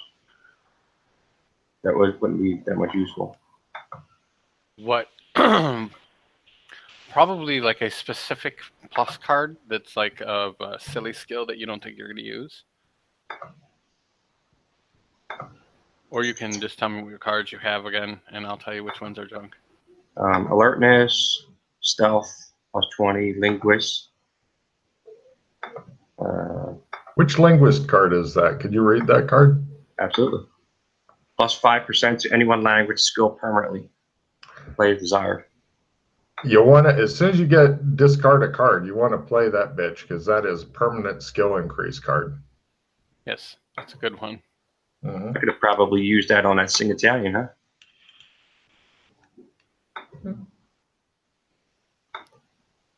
That wouldn't be that much useful.
What? Probably like a specific plus card that's like of a silly skill that you don't think you're going to use. Or you can just tell me what cards you have again, and I'll tell you which ones are junk.
Alertness, stealth, +20, linguist.
Which linguist card is that? Could you read that card?
Absolutely. +5% to any one language skill permanently. Play as desired.
You want to, as soon as you get discard a card, you want to play that bitch, because that is permanent skill increase card.
Yes, that's a good one.
Mm-hmm.
I could have probably used that on that Sing Italian, huh?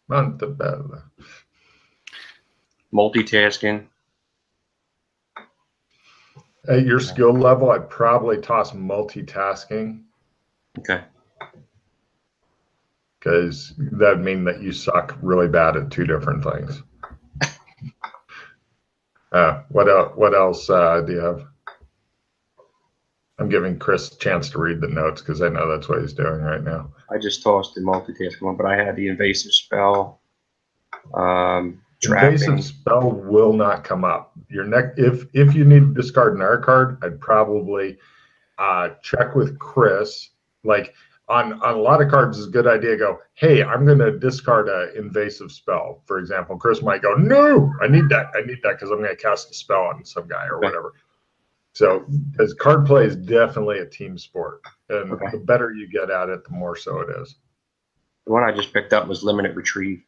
Montebello.
Multitasking.
At your skill level, I'd probably toss multitasking.
Okay.
Because that would mean that you suck really bad at 2 different things. What else do you have? I'm giving Chris a chance to read the notes because I know that's what he's doing right now.
I just tossed the multitasking one, but I had the invasive spell.
Invasive spell will not come up. Your if you need to discard an R card, I'd probably check with Chris. Like, on a lot of cards, it's a good idea to go, hey, I'm going to discard an invasive spell. For example, Chris might go, no, I need that because I'm going to cast a spell on some guy or whatever. So, because card play is definitely a team sport, and the better you get at it, the more so it is.
The one I just picked up was Limited Retrieve.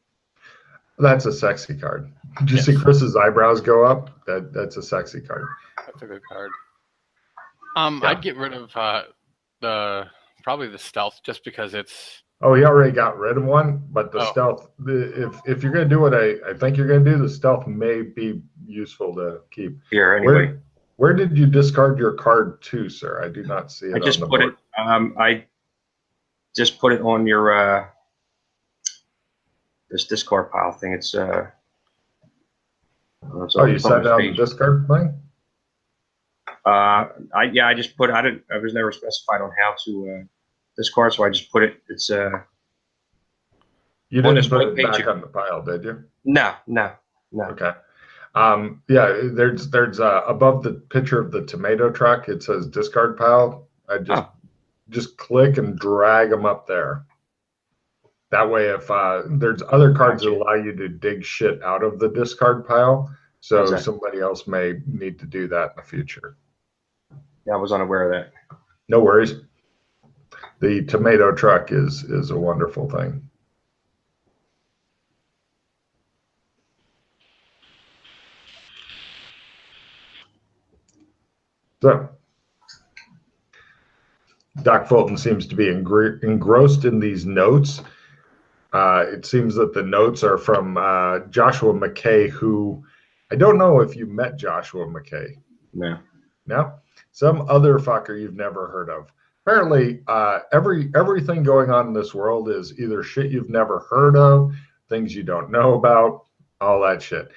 That's a sexy card. Did you see Chris's eyebrows go up? That's a sexy card.
That's a good card. I'd get rid of probably the stealth just because it's.
Oh, he already got rid of one, but the stealth. If you're going to do what I think you're going to do, the stealth may be useful to keep.
Here anyway.
Where did you discard your card to, sir? I do not see it.
I just put it. I just put it on your this discard pile thing. It's
oh, you set down the discard thing?
I just put. I was never specified on how to discard, so I just put it. It's
You didn't put it back on the pile, did you?
No.
Okay. Yeah, there's above the picture of the tomato truck, it says discard pile. I just click and drag them up there. That way, if there's other cards that allow you to dig shit out of the discard pile, so somebody else may need to do that in the future.
Yeah, I was unaware of that.
No worries. The tomato truck is a wonderful thing. So, Doc Fulton seems to be engrossed in these notes. It seems that the notes are from Joshua McKay, who I don't know if you met Joshua McKay.
No.
No? Some other fucker you've never heard of. Apparently, everything going on in this world is either shit you've never heard of, things you don't know about, all that shit.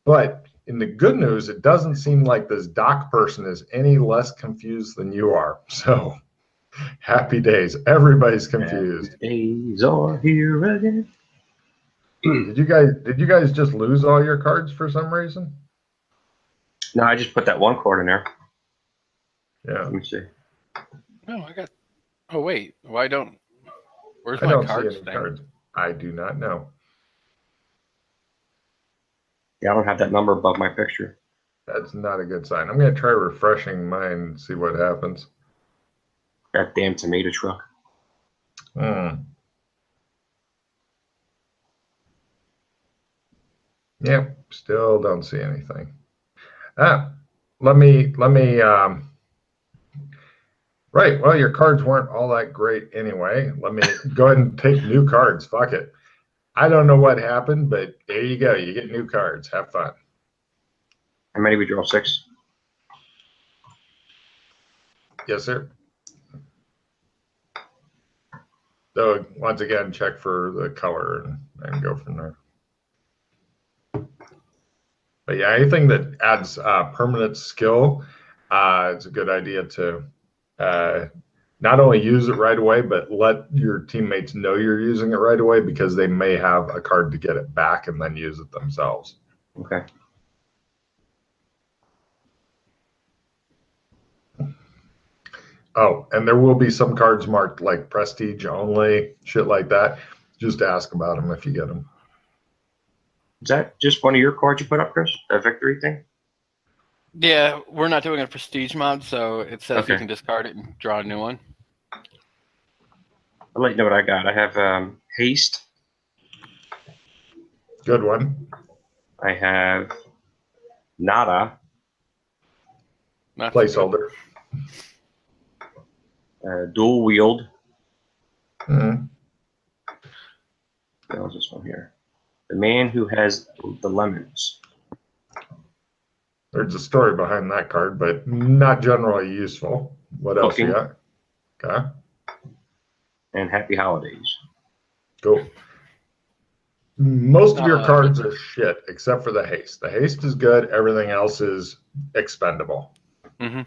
But in the good news, it doesn't seem like this Doc person is any less confused than you are. So, happy days. Everybody's confused.
Happy days are here again.
Did you guys just lose all your cards for some reason?
No, I just put that one card in there.
Yeah.
Let me see.
No, I got. Oh wait, why don't? Where's
I
my
don't
cards
see any
thing?
cards. I do not know.
Yeah, I don't have that number above my picture.
That's not a good sign. I'm going to try refreshing mine and see what happens.
That damn tomato truck.
Yep, still don't see anything. Let me right, well, your cards weren't all that great anyway. Let me go ahead and take new cards. Fuck it. I don't know what happened, but there you go. You get new cards. Have fun.
How many we draw? 6?
Yes, sir. So once again, check for the color and go from there. But yeah, anything that adds permanent skill, it's a good idea to not only use it right away, but let your teammates know you're using it right away, because they may have a card to get it back and then use it themselves.
Okay.
Oh, and there will be some cards marked like prestige only, shit like that. Just ask about them if you get them.
Is that just one of your cards you put up, Chris? That victory thing?
Yeah, we're not doing a prestige mod, so it says you can discard it and draw a new one.
I'll let you know what I got. I have haste.
Good one.
I have nada.
Placeholder.
Dual wield.
Mm-hmm.
What was this one here? The man who has the lemons.
There's a story behind that card, but not generally useful. What else you got? Okay.
And happy holidays.
Cool. Most of your cards are shit except for the haste. The haste is good. Everything else is expendable.
Mm-hmm.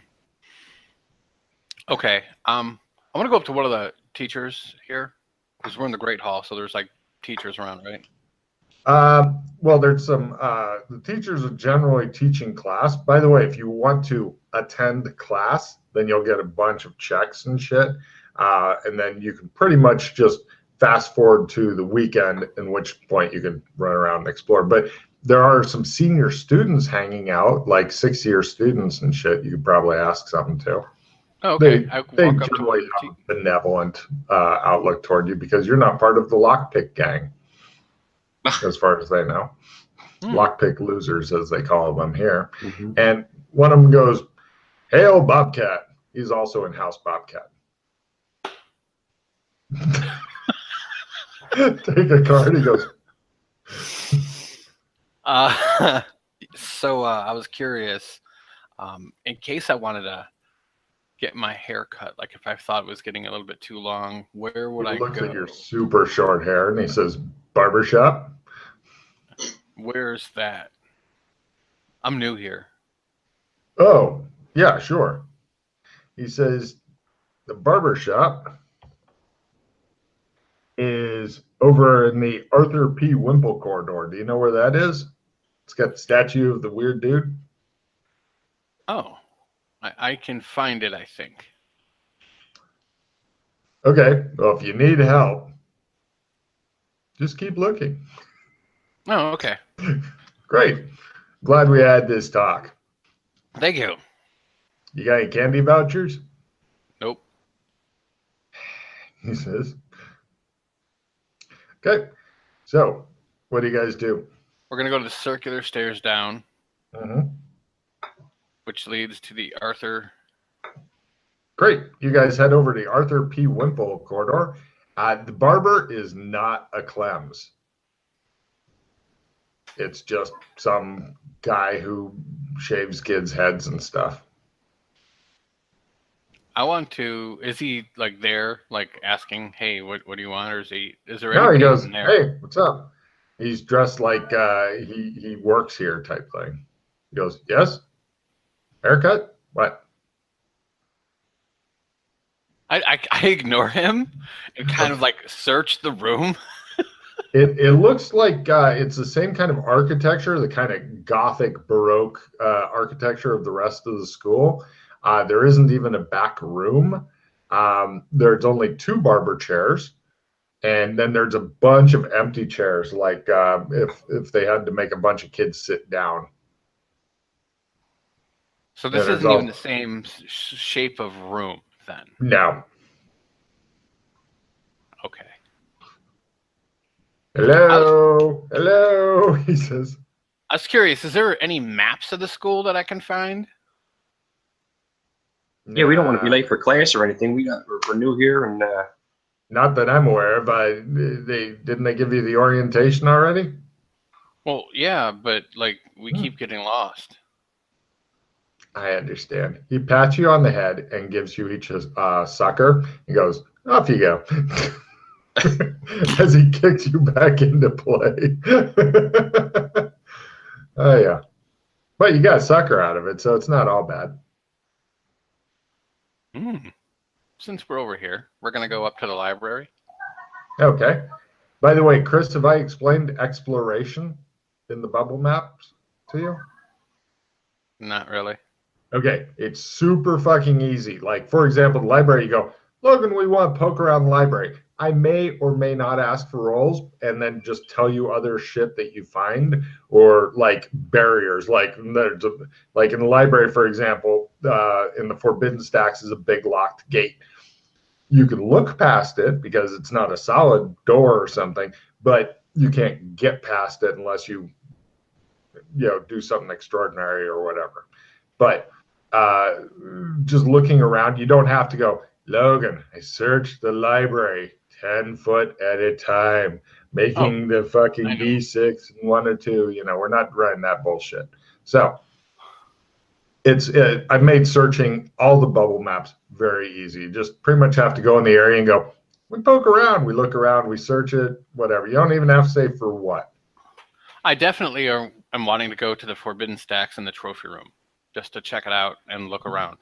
Okay. I'm gonna go up to one of the teachers here because we're in the Great Hall, so there's like teachers around, right?
Well, there's some. The teachers are generally teaching class. By the way, if you want to attend class, then you'll get a bunch of checks and shit. And then you can pretty much just fast forward to the weekend, in which point you can run around and explore. But there are some senior students hanging out, like 6-year students and shit. You could probably ask something to.
Oh, okay.
They generally have a benevolent outlook toward you because you're not part of the lockpick gang, as far as they know. Lockpick losers, as they call them here. And one of them goes, "Hail, Bobcat." He's also in House Bobcat. Take a card. He goes.
So I was curious, in case I wanted to get my hair cut, like if I thought it was getting a little bit too long, where would I go?
Looks at your super short hair, and he says, "Barbershop."
Where's that? I'm new here.
Oh, yeah, sure. He says, the barbershop is over in the Arthur P. Wimple corridor. Do you know where that is? It's got the statue of the weird dude.
Oh, I can find it, I think.
Okay, well, if you need help, just keep looking.
Oh, okay.
Great. Glad we had this talk.
Thank you.
You got any candy vouchers?
Nope.
He says. Okay, so what do you guys do?
We're going to go to the circular stairs down, which leads to the Arthur.
Great. You guys head over to the Arthur P. Wimple corridor. The barber is not a Clems. It's just some guy who shaves kids' heads and stuff.
I want to. Is he like there, like asking, "Hey, what do you want?" Or is there?
No, he goes,
in there?
"Hey, what's up?" He's dressed like he works here type thing. He goes, "Yes, haircut. What?"
I ignore him and kind of like search the room.
It looks like it's the same kind of architecture, the kind of Gothic Baroque architecture of the rest of the school. There isn't even a back room. There's only 2 barber chairs, and then there's a bunch of empty chairs, like if they had to make a bunch of kids sit down.
So this isn't even the same shape of room, then?
No.
Okay.
Hello, hello, he says.
I was curious, is there any maps of the school that I can find?
Yeah, we don't want to be late for class or anything. We're new here, and
not that I'm aware of. Didn't they give you the orientation already?
Well, yeah, but like we keep getting lost.
I understand. He pats you on the head and gives you each a sucker. He goes, "Off you go." As he kicks you back into play. Oh, yeah. But you got a sucker out of it, so it's not all bad.
Since we're over here, we're going to go up to the library.
Okay. By the way, Chris, have I explained exploration in the bubble maps to you?
Not really.
Okay. It's super fucking easy. Like, for example, the library, you go, "Logan, we want to poke around the library." I may or may not ask for rolls and then just tell you other shit that you find, or like barriers. Like in the library, for example, in the Forbidden Stacks is a big locked gate. You can look past it because it's not a solid door or something, but you can't get past it unless you do something extraordinary or whatever. But just looking around, you don't have to go, "Logan, I searched the library 10 foot at a time, making the fucking D6 and 1 or 2. We're not running that bullshit. So I've made searching all the bubble maps very easy. You just pretty much have to go in the area and go, we poke around, we look around, we search it, whatever. You don't even have to say for what.
I definitely am wanting to go to the Forbidden Stacks in the trophy room just to check it out and look around.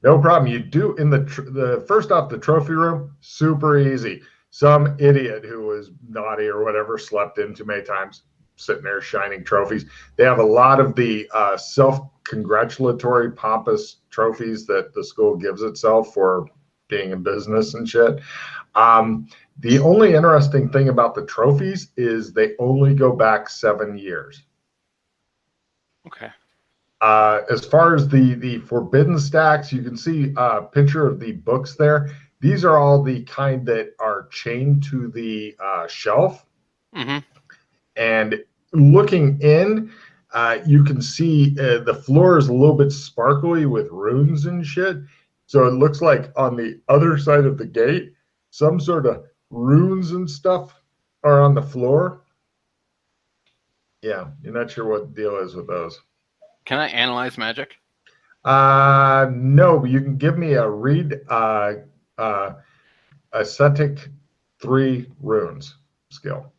No problem. You do in the first off, the trophy room, super easy. Some idiot who was naughty or whatever slept in too many times, sitting there shining trophies. They have a lot of the self-congratulatory, pompous trophies that the school gives itself for being in business and shit. The only interesting thing about the trophies is they only go back 7 years.
Okay.
As far as the forbidden stacks, you can see a picture of the books there. These are all the kind that are chained to the shelf.
Mm-hmm.
And looking in, you can see the floor is a little bit sparkly with runes and shit. So it looks like on the other side of the gate, some sort of runes and stuff are on the floor. Yeah, you're not sure what the deal is with those.
Can I analyze magic?
No, but you can give me a read ascetic 3 runes skill.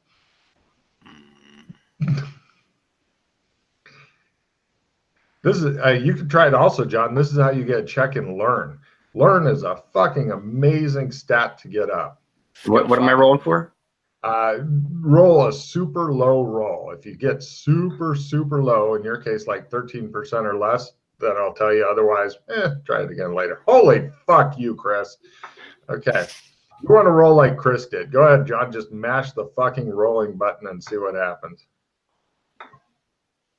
This is you can try it also, John. This is how you get a check and learn. Learn is a fucking amazing stat to get up.
What am I rolling for?
Roll a super low roll. If you get super low, in your case like 13% or less, then I'll tell you. Otherwise, try it again later. Holy fuck you, Chris. Okay. You want to roll like Chris did. Go ahead, John. Just mash the fucking rolling button and see what happens.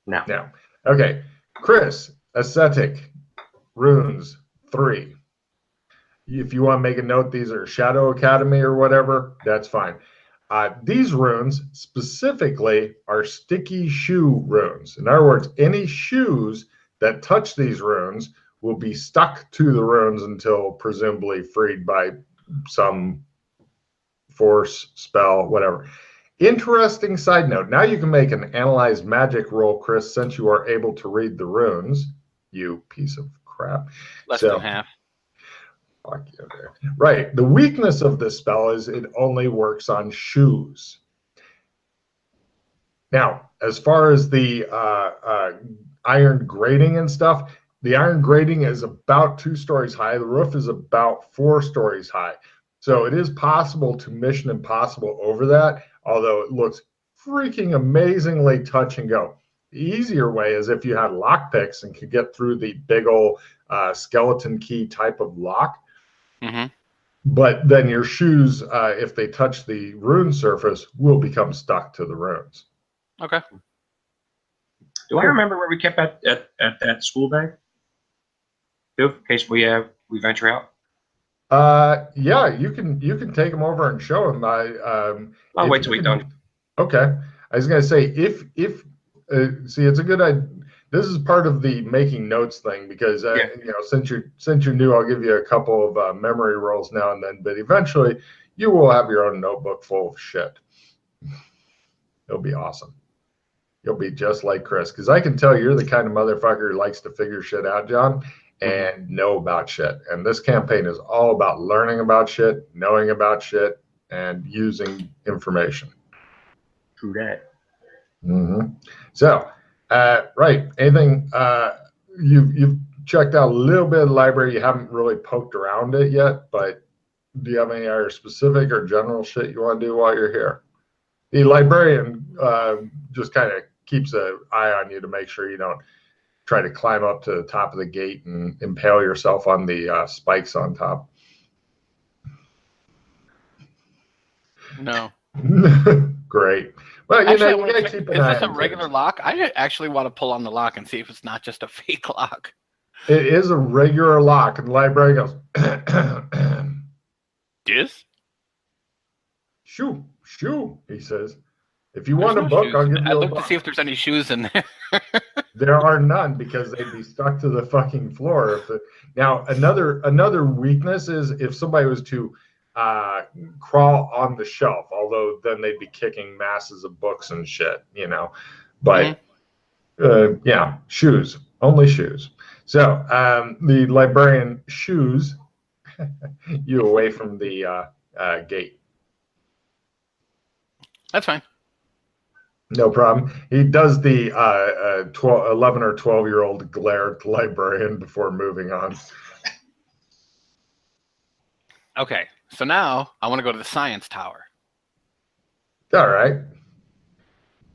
No.
Okay. Chris, ascetic, runes, 3. If you want to make a note, these are Shadow Academy or whatever, that's fine. These runes specifically are sticky shoe runes. In other words, any shoes that touch these runes will be stuck to the runes until presumably freed by some force, spell, whatever. Interesting side note. Now you can make an analyze magic roll, Chris, since you are able to read the runes. You piece of crap.
Less than half.
Fuck you there. Right. The weakness of this spell is it only works on shoes. Now, as far as the iron grating and stuff, the iron grating is about 2 stories high. The roof is about 4 stories high. So it is possible to Mission Impossible over that, although it looks freaking amazingly touch and go. The easier way is if you had lockpicks and could get through the big old skeleton key type of lock.
Mm-hmm.
But then your shoes, if they touch the rune surface, will become stuck to the runes.
Okay.
Do I remember where we kept at that school bag? In case we venture out.
Yeah, you can take them over and show them.
I'll wait till we're done.
Okay. I was gonna say if see, it's a good idea. This is part of the making notes thing because since you're new, I'll give you a couple of memory rolls now and then. But eventually, you will have your own notebook full of shit. It'll be awesome. You'll be just like Chris, because I can tell you're the kind of motherfucker who likes to figure shit out, John, and know about shit. And this campaign is all about learning about shit, knowing about shit, and using information.
True that.
Mm-hmm. So. Right. Anything you've checked out a little bit of the library. You haven't really poked around it yet, but do you have any other specific or general shit you want to do while you're here? The librarian just kind of keeps an eye on you to make sure you don't try to climb up to the top of the gate and impale yourself on the spikes on top.
No.
Great. Well,
actually,
you gotta keep an
is
eye
this a
on
regular
things.
lock? I actually want to pull on the lock and see if it's not just a fake lock.
It is a regular lock, and the librarian goes,
Yes?
Shoo, he says. If you want a book, I'll give you a book.
I'd look to see if there's any shoes in there.
There are none because they'd be stuck to the fucking floor. Now, another weakness is if somebody was to crawl on the shelf, although then they'd be kicking masses of books and shit, But yeah, shoes, only shoes. So the librarian shoes you away from the gate.
That's fine.
No problem. He does the 11 or 12-year-old glare at the librarian before moving on.
Okay, so now I want to go to the science tower.
All right.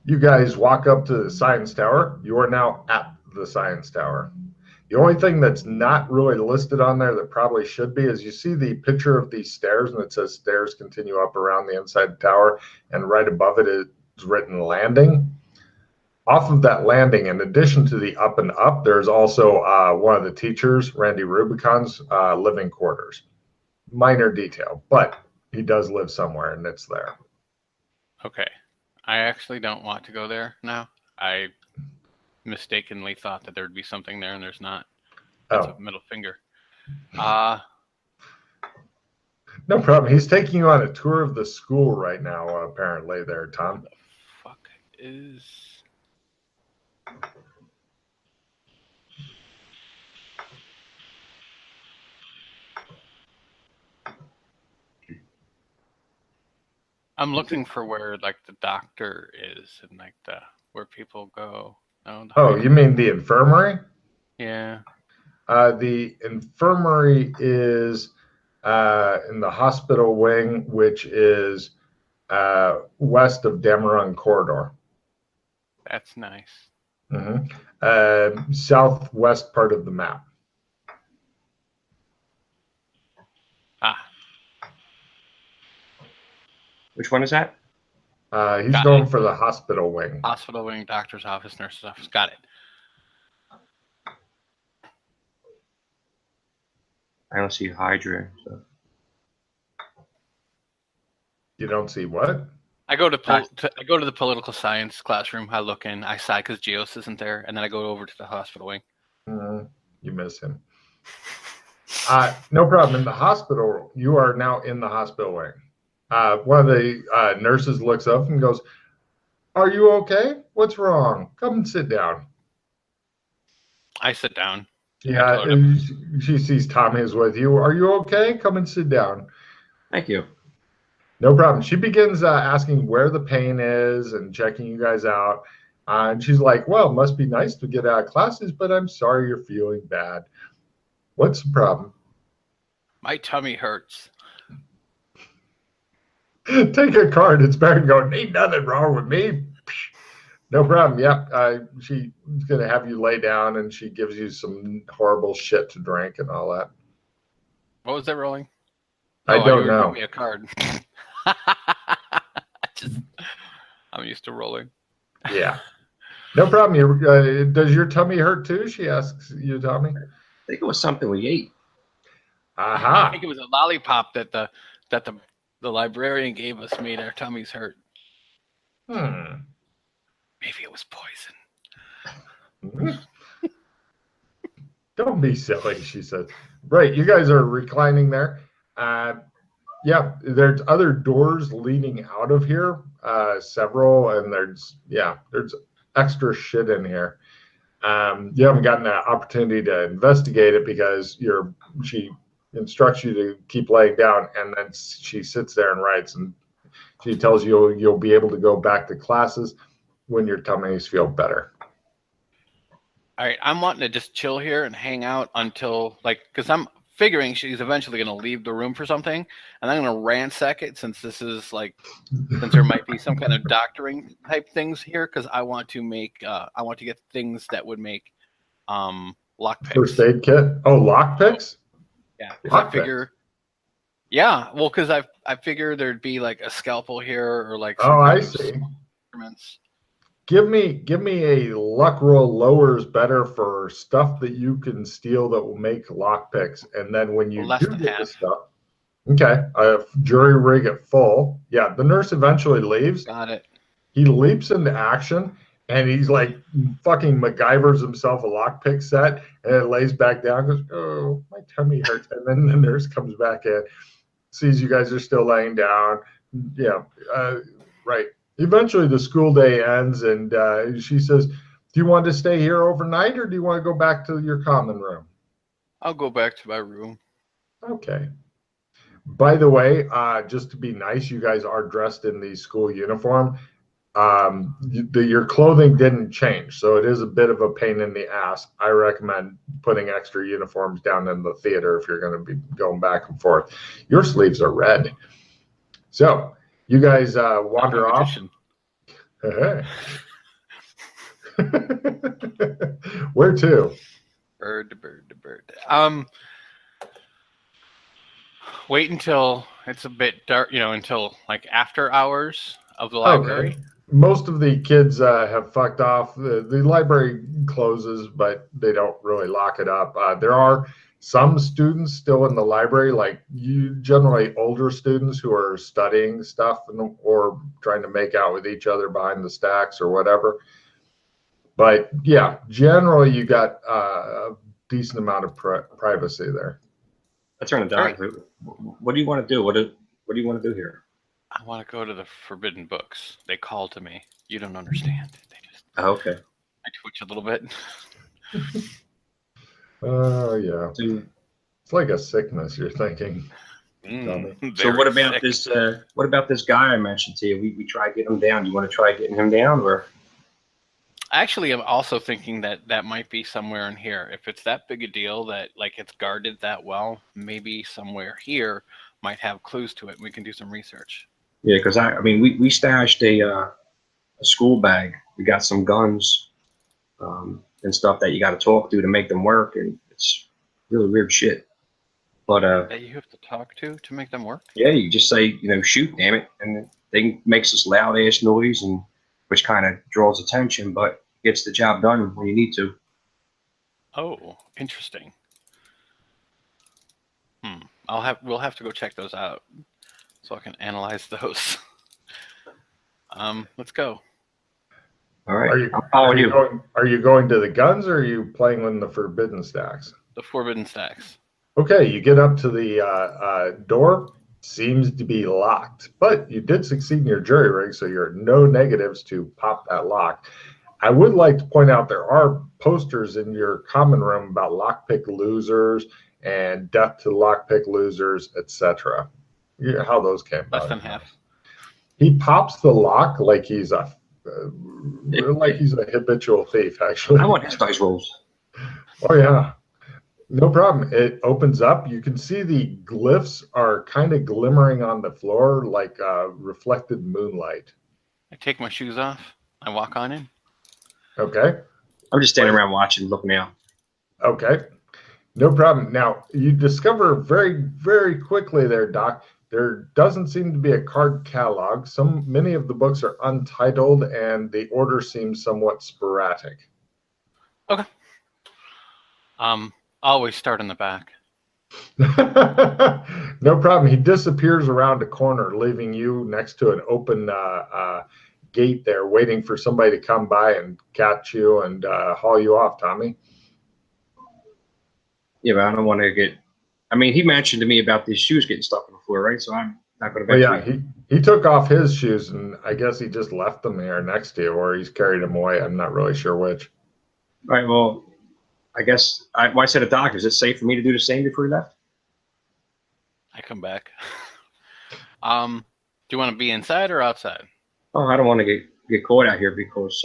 You guys walk up to the science tower. You are now at the science tower. The only thing that's not really listed on there that probably should be is you see the picture of these stairs, and it says stairs continue up around the inside the tower, and right above it is written landing. Off of that landing, in addition to the up and up, there's also one of the teachers, Randy Rubicon's living quarters. Minor detail, but he does live somewhere, and it's there.
Okay. I actually don't want to go there now. I mistakenly thought that there'd be something there, and there's not. That's a middle finger.
No problem. He's taking you on a tour of the school right now, apparently, there, Tom.
What the fuck is... I'm looking for where like the doctor is and like where people go.
Oh, you mean the infirmary?
Yeah.
The infirmary is in the hospital wing, which is west of Dameron Corridor.
That's nice.
Mm-hmm. Southwest part of the map.
Ah.
Which one is that?
He's going for the hospital wing.
Hospital wing, doctor's office, nurse's office. Got it.
I don't see Hydra. So.
You don't see what?
I go to the political science classroom. I look in. I sigh because Geos isn't there, and then I go over to the hospital wing.
You miss him. No problem. In the hospital, you are now in the hospital wing. One of the nurses looks up and goes, "Are you okay? What's wrong? Come and sit down."
I sit down.
Yeah, she sees Tommy is with you. "Are you okay? Come and sit down."
Thank you.
No problem. She begins asking where the pain is and checking you guys out. And she's like, "Well, it must be nice to get out of classes, but I'm sorry you're feeling bad. What's the problem?"
My tummy hurts.
Take a card. It's better than going, "Ain't nothing wrong with me." No problem. Yep. She's going to have you lay down, and she gives you some horrible shit to drink and all that.
What was that rolling?
I don't know.
Give me a card. I'm used to rolling.
Yeah. No problem. Does your tummy hurt too? She asks you, Tommy.
I think it was something we ate.
Aha.
I think it was a lollipop that the librarian gave us made our tummies hurt. Maybe it was poison.
Don't be silly, she says. Right, you guys are reclining there. Yeah, there's other doors leading out of here, several, and there's extra shit in here. You haven't gotten that opportunity to investigate it because she instructs you to keep laying down, and then she sits there and writes, and she tells you you'll be able to go back to classes when your tummies feel better.
All right, I'm wanting to just chill here and hang out until, because I'm figuring she's eventually going to leave the room for something, and I'm going to ransack it since this is since there might be some kind of doctoring type things here, because I want to get things that would make lockpicks.
First aid kit? Oh, lockpicks?
Yeah, I figure. Yeah, well, because I figure there'd be like a scalpel here or like.
Oh, I see. Instruments. Give me a luck roll. Lower is better for stuff that you can steal that will make lockpicks, and then when you do get the stuff, okay, jury rig at full. Yeah, the nurse eventually leaves.
Got it.
He leaps into action, and he's like fucking MacGyver's himself a lockpick set, and it lays back down. Goes, "Oh, my tummy hurts," and then the nurse comes back in, sees you guys are still laying down. Yeah, right. Eventually, the school day ends, and she says, "Do you want to stay here overnight, or do you want to go back to your common room?"
I'll go back to my room.
Okay. By the way, just to be nice, you guys are dressed in the school uniform. Your clothing didn't change, so it is a bit of a pain in the ass. I recommend putting extra uniforms down in the theater if you're going to be going back and forth. Your sleeves are red. So you guys wander off. Where to?
Bird. Wait until it's a bit dark, until like after hours of the library.
Okay. Most of the kids have fucked off. The library closes, but they don't really lock it up. There are some students still in the library, like generally older students who are studying stuff or trying to make out with each other behind the stacks or whatever. But yeah, generally you got a decent amount of privacy there.
I turn it down. What do you want to do? What do you want to do here?
I want to go to the forbidden books. They call to me. You don't understand. They just.
Oh, okay.
I twitch a little bit.
Oh yeah. It's like a sickness. You're thinking.
So what about this? What about this guy I mentioned to you? We tried getting him down. You want to try getting him down, or?
Actually, I'm also thinking that might be somewhere in here. If it's that big a deal that like it's guarded that well, maybe somewhere here might have clues to it. We can do some research.
Yeah, because I mean, we stashed a school bag. We got some guns and stuff that you got to talk to make them work, and it's really weird shit. But
that you have to talk to make them work.
Yeah, you just say, shoot, damn it, and they makes this loud ass noise, and which kind of draws attention, but gets the job done when you need to.
Oh, interesting. We'll have to go check those out so I can analyze those. Let's go.
All right.
Are you going to the guns, or are you playing in the forbidden stacks?
The forbidden stacks.
Okay, you get up to the door. Seems to be locked, but you did succeed in your jury rig, so you're no negatives to pop that lock. I would like to point out there are posters in your common room about lockpick losers and death to lockpick losers, etc. How those came about.
Less than half.
He pops the lock like he's a habitual thief. Actually,
I want his dice rolls.
Oh yeah. No problem. It opens up. You can see the glyphs are kind of glimmering on the floor like reflected moonlight.
I take my shoes off. I walk on in.
Okay.
I'm just standing around watching, looking out.
Okay. No problem. Now, you discover very, very quickly there, Doc, there doesn't seem to be a card catalog. Many of the books are untitled, and the order seems somewhat sporadic.
Okay. Always start in the back.
No problem. He disappears around a corner, leaving you next to an open gate there, waiting for somebody to come by and catch you and haul you off, Tommy.
Yeah, but I don't want to get... I mean, he mentioned to me about these shoes getting stuck on the floor, right? So I'm not going to...
Yeah, he took off his shoes, and I guess he just left them here next to you, or he's carried them away. I'm not really sure which.
All right, well... I guess I said a doctor. Is it safe for me to do the same before he left?
I come back. Do you want to be inside or outside?
Oh, I don't want to get caught out here because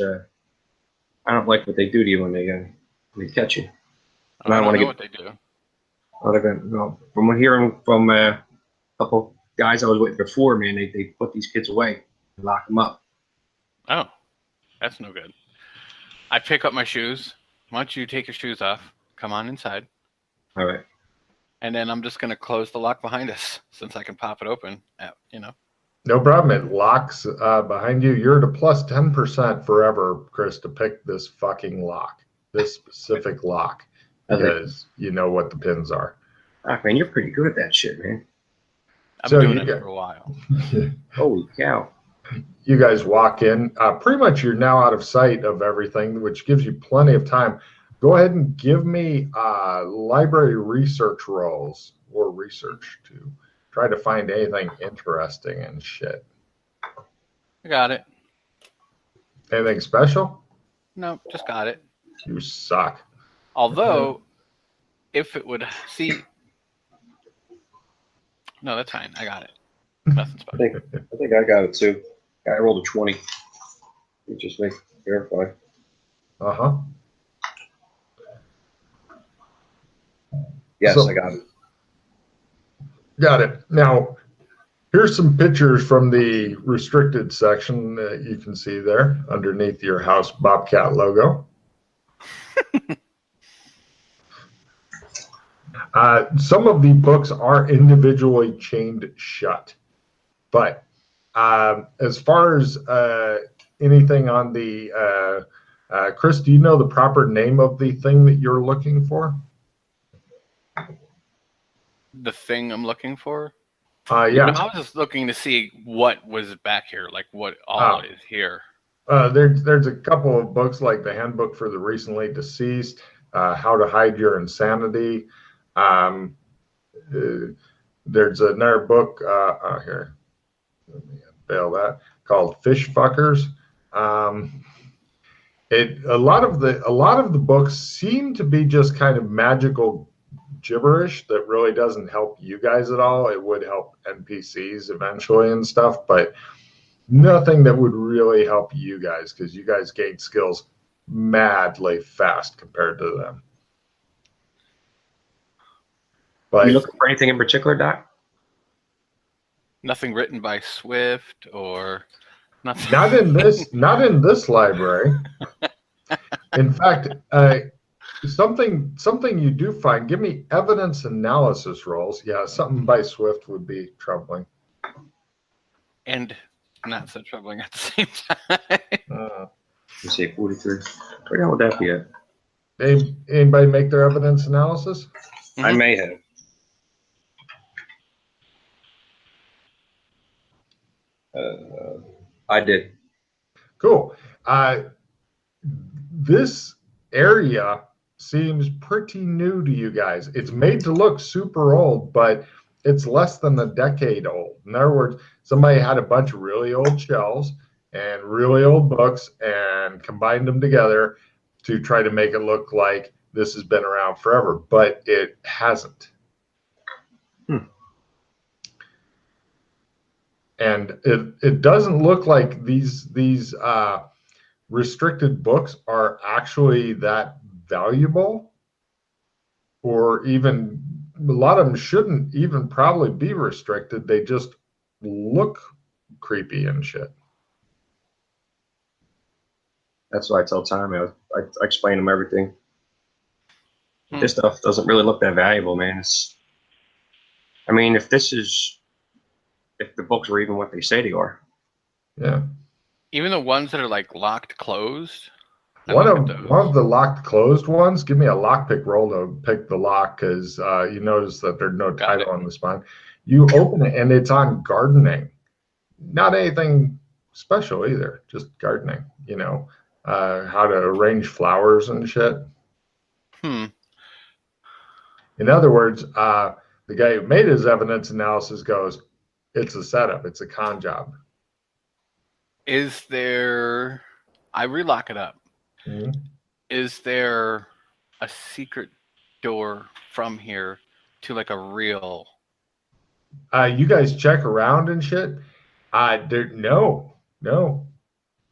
I don't like what they do to you when they catch you.
I don't know what they do.
From hearing from a couple guys I was with before, man, they put these kids away and lock them up.
Oh, that's no good. I pick up my shoes. Why don't you take your shoes off? Come on inside.
All right.
And then I'm just going to close the lock behind us since I can pop it open.
No problem. It locks behind you. You're at a plus 10% forever, Chris, to pick this fucking lock, this specific lock, because you know what the pins are.
Ah, man, you're pretty good at that shit, man.
I've been doing it for a while.
Holy cow.
You guys walk in. Pretty much you're now out of sight of everything, which gives you plenty of time. Go ahead and give me library research rolls or research to try to find anything interesting and shit.
I got it.
Anything special?
No, just got it.
You suck.
Although, if it would see... No, that's fine. I got it. Nothing special.
I think I got it too. I rolled a 20. Let me just verify.
Uh-huh.
Yes, I got it.
Got it. Now, here's some pictures from the restricted section that you can see there underneath your house Bobcat logo. Some of the books are individually chained shut, but as far as anything on the Chris, do you know the proper name of the thing that you're looking for?
The thing I'm looking for?
Yeah.
I was just looking to see what was back here, like what all is here.
There's a couple of books like the Handbook for the Recently Deceased, How to Hide Your Insanity. There's another book here. Let me unveil that, called Fish Fuckers. A lot of the books seem to be just kind of magical gibberish that really doesn't help you guys at all. It would help NPCs eventually and stuff, but nothing that would really help you guys, because you guys gain skills madly fast compared to them. But
you looking for anything in particular, Doc?
Nothing written by Swift or nothing.
Not in this library. In fact, something you do find. Give me evidence analysis rolls. Yeah, something by Swift would be troubling.
And not so troubling at the same time.
Let's see, 43. Where the hell would that be at?
Anybody make their evidence analysis?
Mm-hmm. I may have. I did.
Cool. This area seems pretty new to you guys. It's made to look super old, but it's less than a decade old. In other words, somebody had a bunch of really old shelves and really old books and combined them together to try to make it look like this has been around forever, but it hasn't. And it doesn't look like these restricted books are actually that valuable, or even a lot of them shouldn't even probably be restricted. They just look creepy and shit.
That's why I tell Tommy. I explain him everything. This stuff doesn't really look that valuable, man. I mean, if the books were even what they say they are.
Yeah.
Even the ones that are like locked closed.
One of the locked closed ones, give me a lockpick roll to pick the lock, because you notice that there's no title on the spine. You open it and it's on gardening. Not anything special either, just gardening, how to arrange flowers and shit. In other words, the guy who made his evidence analysis goes, it's a setup, it's a con job.
Is there, I relock it up. Mm-hmm. Is there a secret door from here to like a real?
You guys check around and shit. No.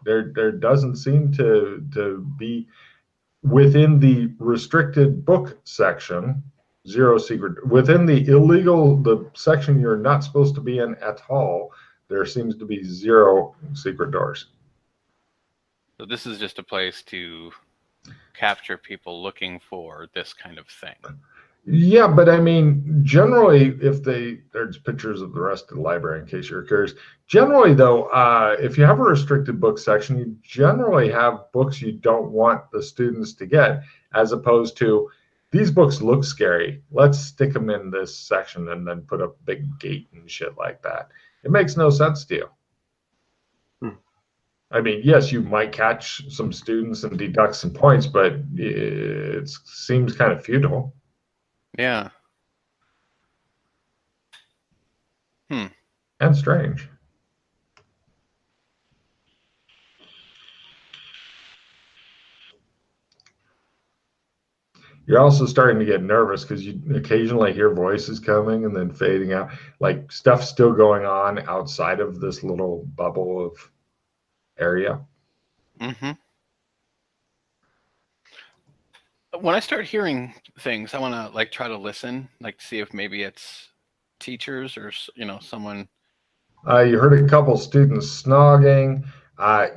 There doesn't seem to be within the restricted book section. Zero secret within the section you're not supposed to be in at all. There seems to be zero secret doors.
So this is just a place to capture people looking for this kind of thing.
Yeah, but I mean, generally, there's pictures of the rest of the library in case you're curious. Generally, though, if you have a restricted book section, you generally have books you don't want the students to get, as opposed to, these books look scary, let's stick them in this section and then put a big gate and shit like that. It makes no sense to you. I mean, yes, you might catch some students and deduct some points, but it seems kind of futile.
Yeah.
And strange. You're also starting to get nervous because you occasionally hear voices coming and then fading out, like stuff still going on outside of this little bubble of area.
Mm-hmm. When I start hearing things, I want to like try to listen, like see if maybe it's teachers or someone.
You heard a couple students snogging.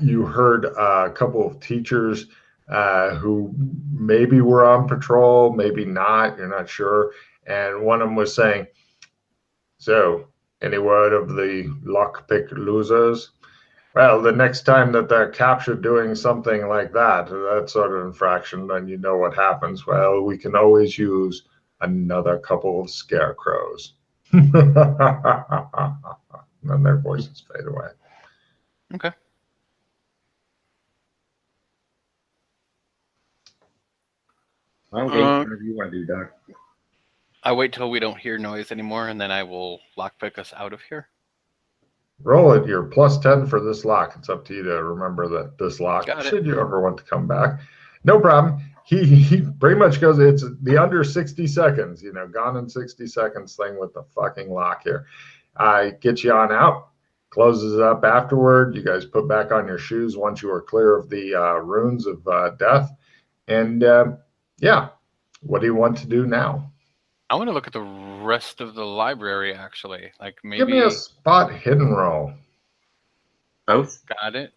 You heard a couple of teachers who maybe were on patrol, maybe not. You're not sure. and one of them was saying, "So, any word of the lockpick losers?" Well, the next time that they're captured doing something like that sort of infraction, then you know what happens. Well, we can always use another couple of scarecrows. And then their voices fade away.
Okay.
Okay, whatever you want to do, Doc.
I wait till we don't hear noise anymore, and then I will lockpick us out of here.
Roll it. You're +10 for this lock. It's up to you to remember that this lock, should you ever want to come back. No problem. He pretty much goes, it's the under 60 seconds, gone in 60 seconds thing with the fucking lock here. Get you on out, closes it up afterward. You guys put back on your shoes once you are clear of the runes of death. And yeah, what do you want to do now?
I want to look at the rest of the library, actually. Like maybe.
Give me a spot hidden roll.
Both?
Got it.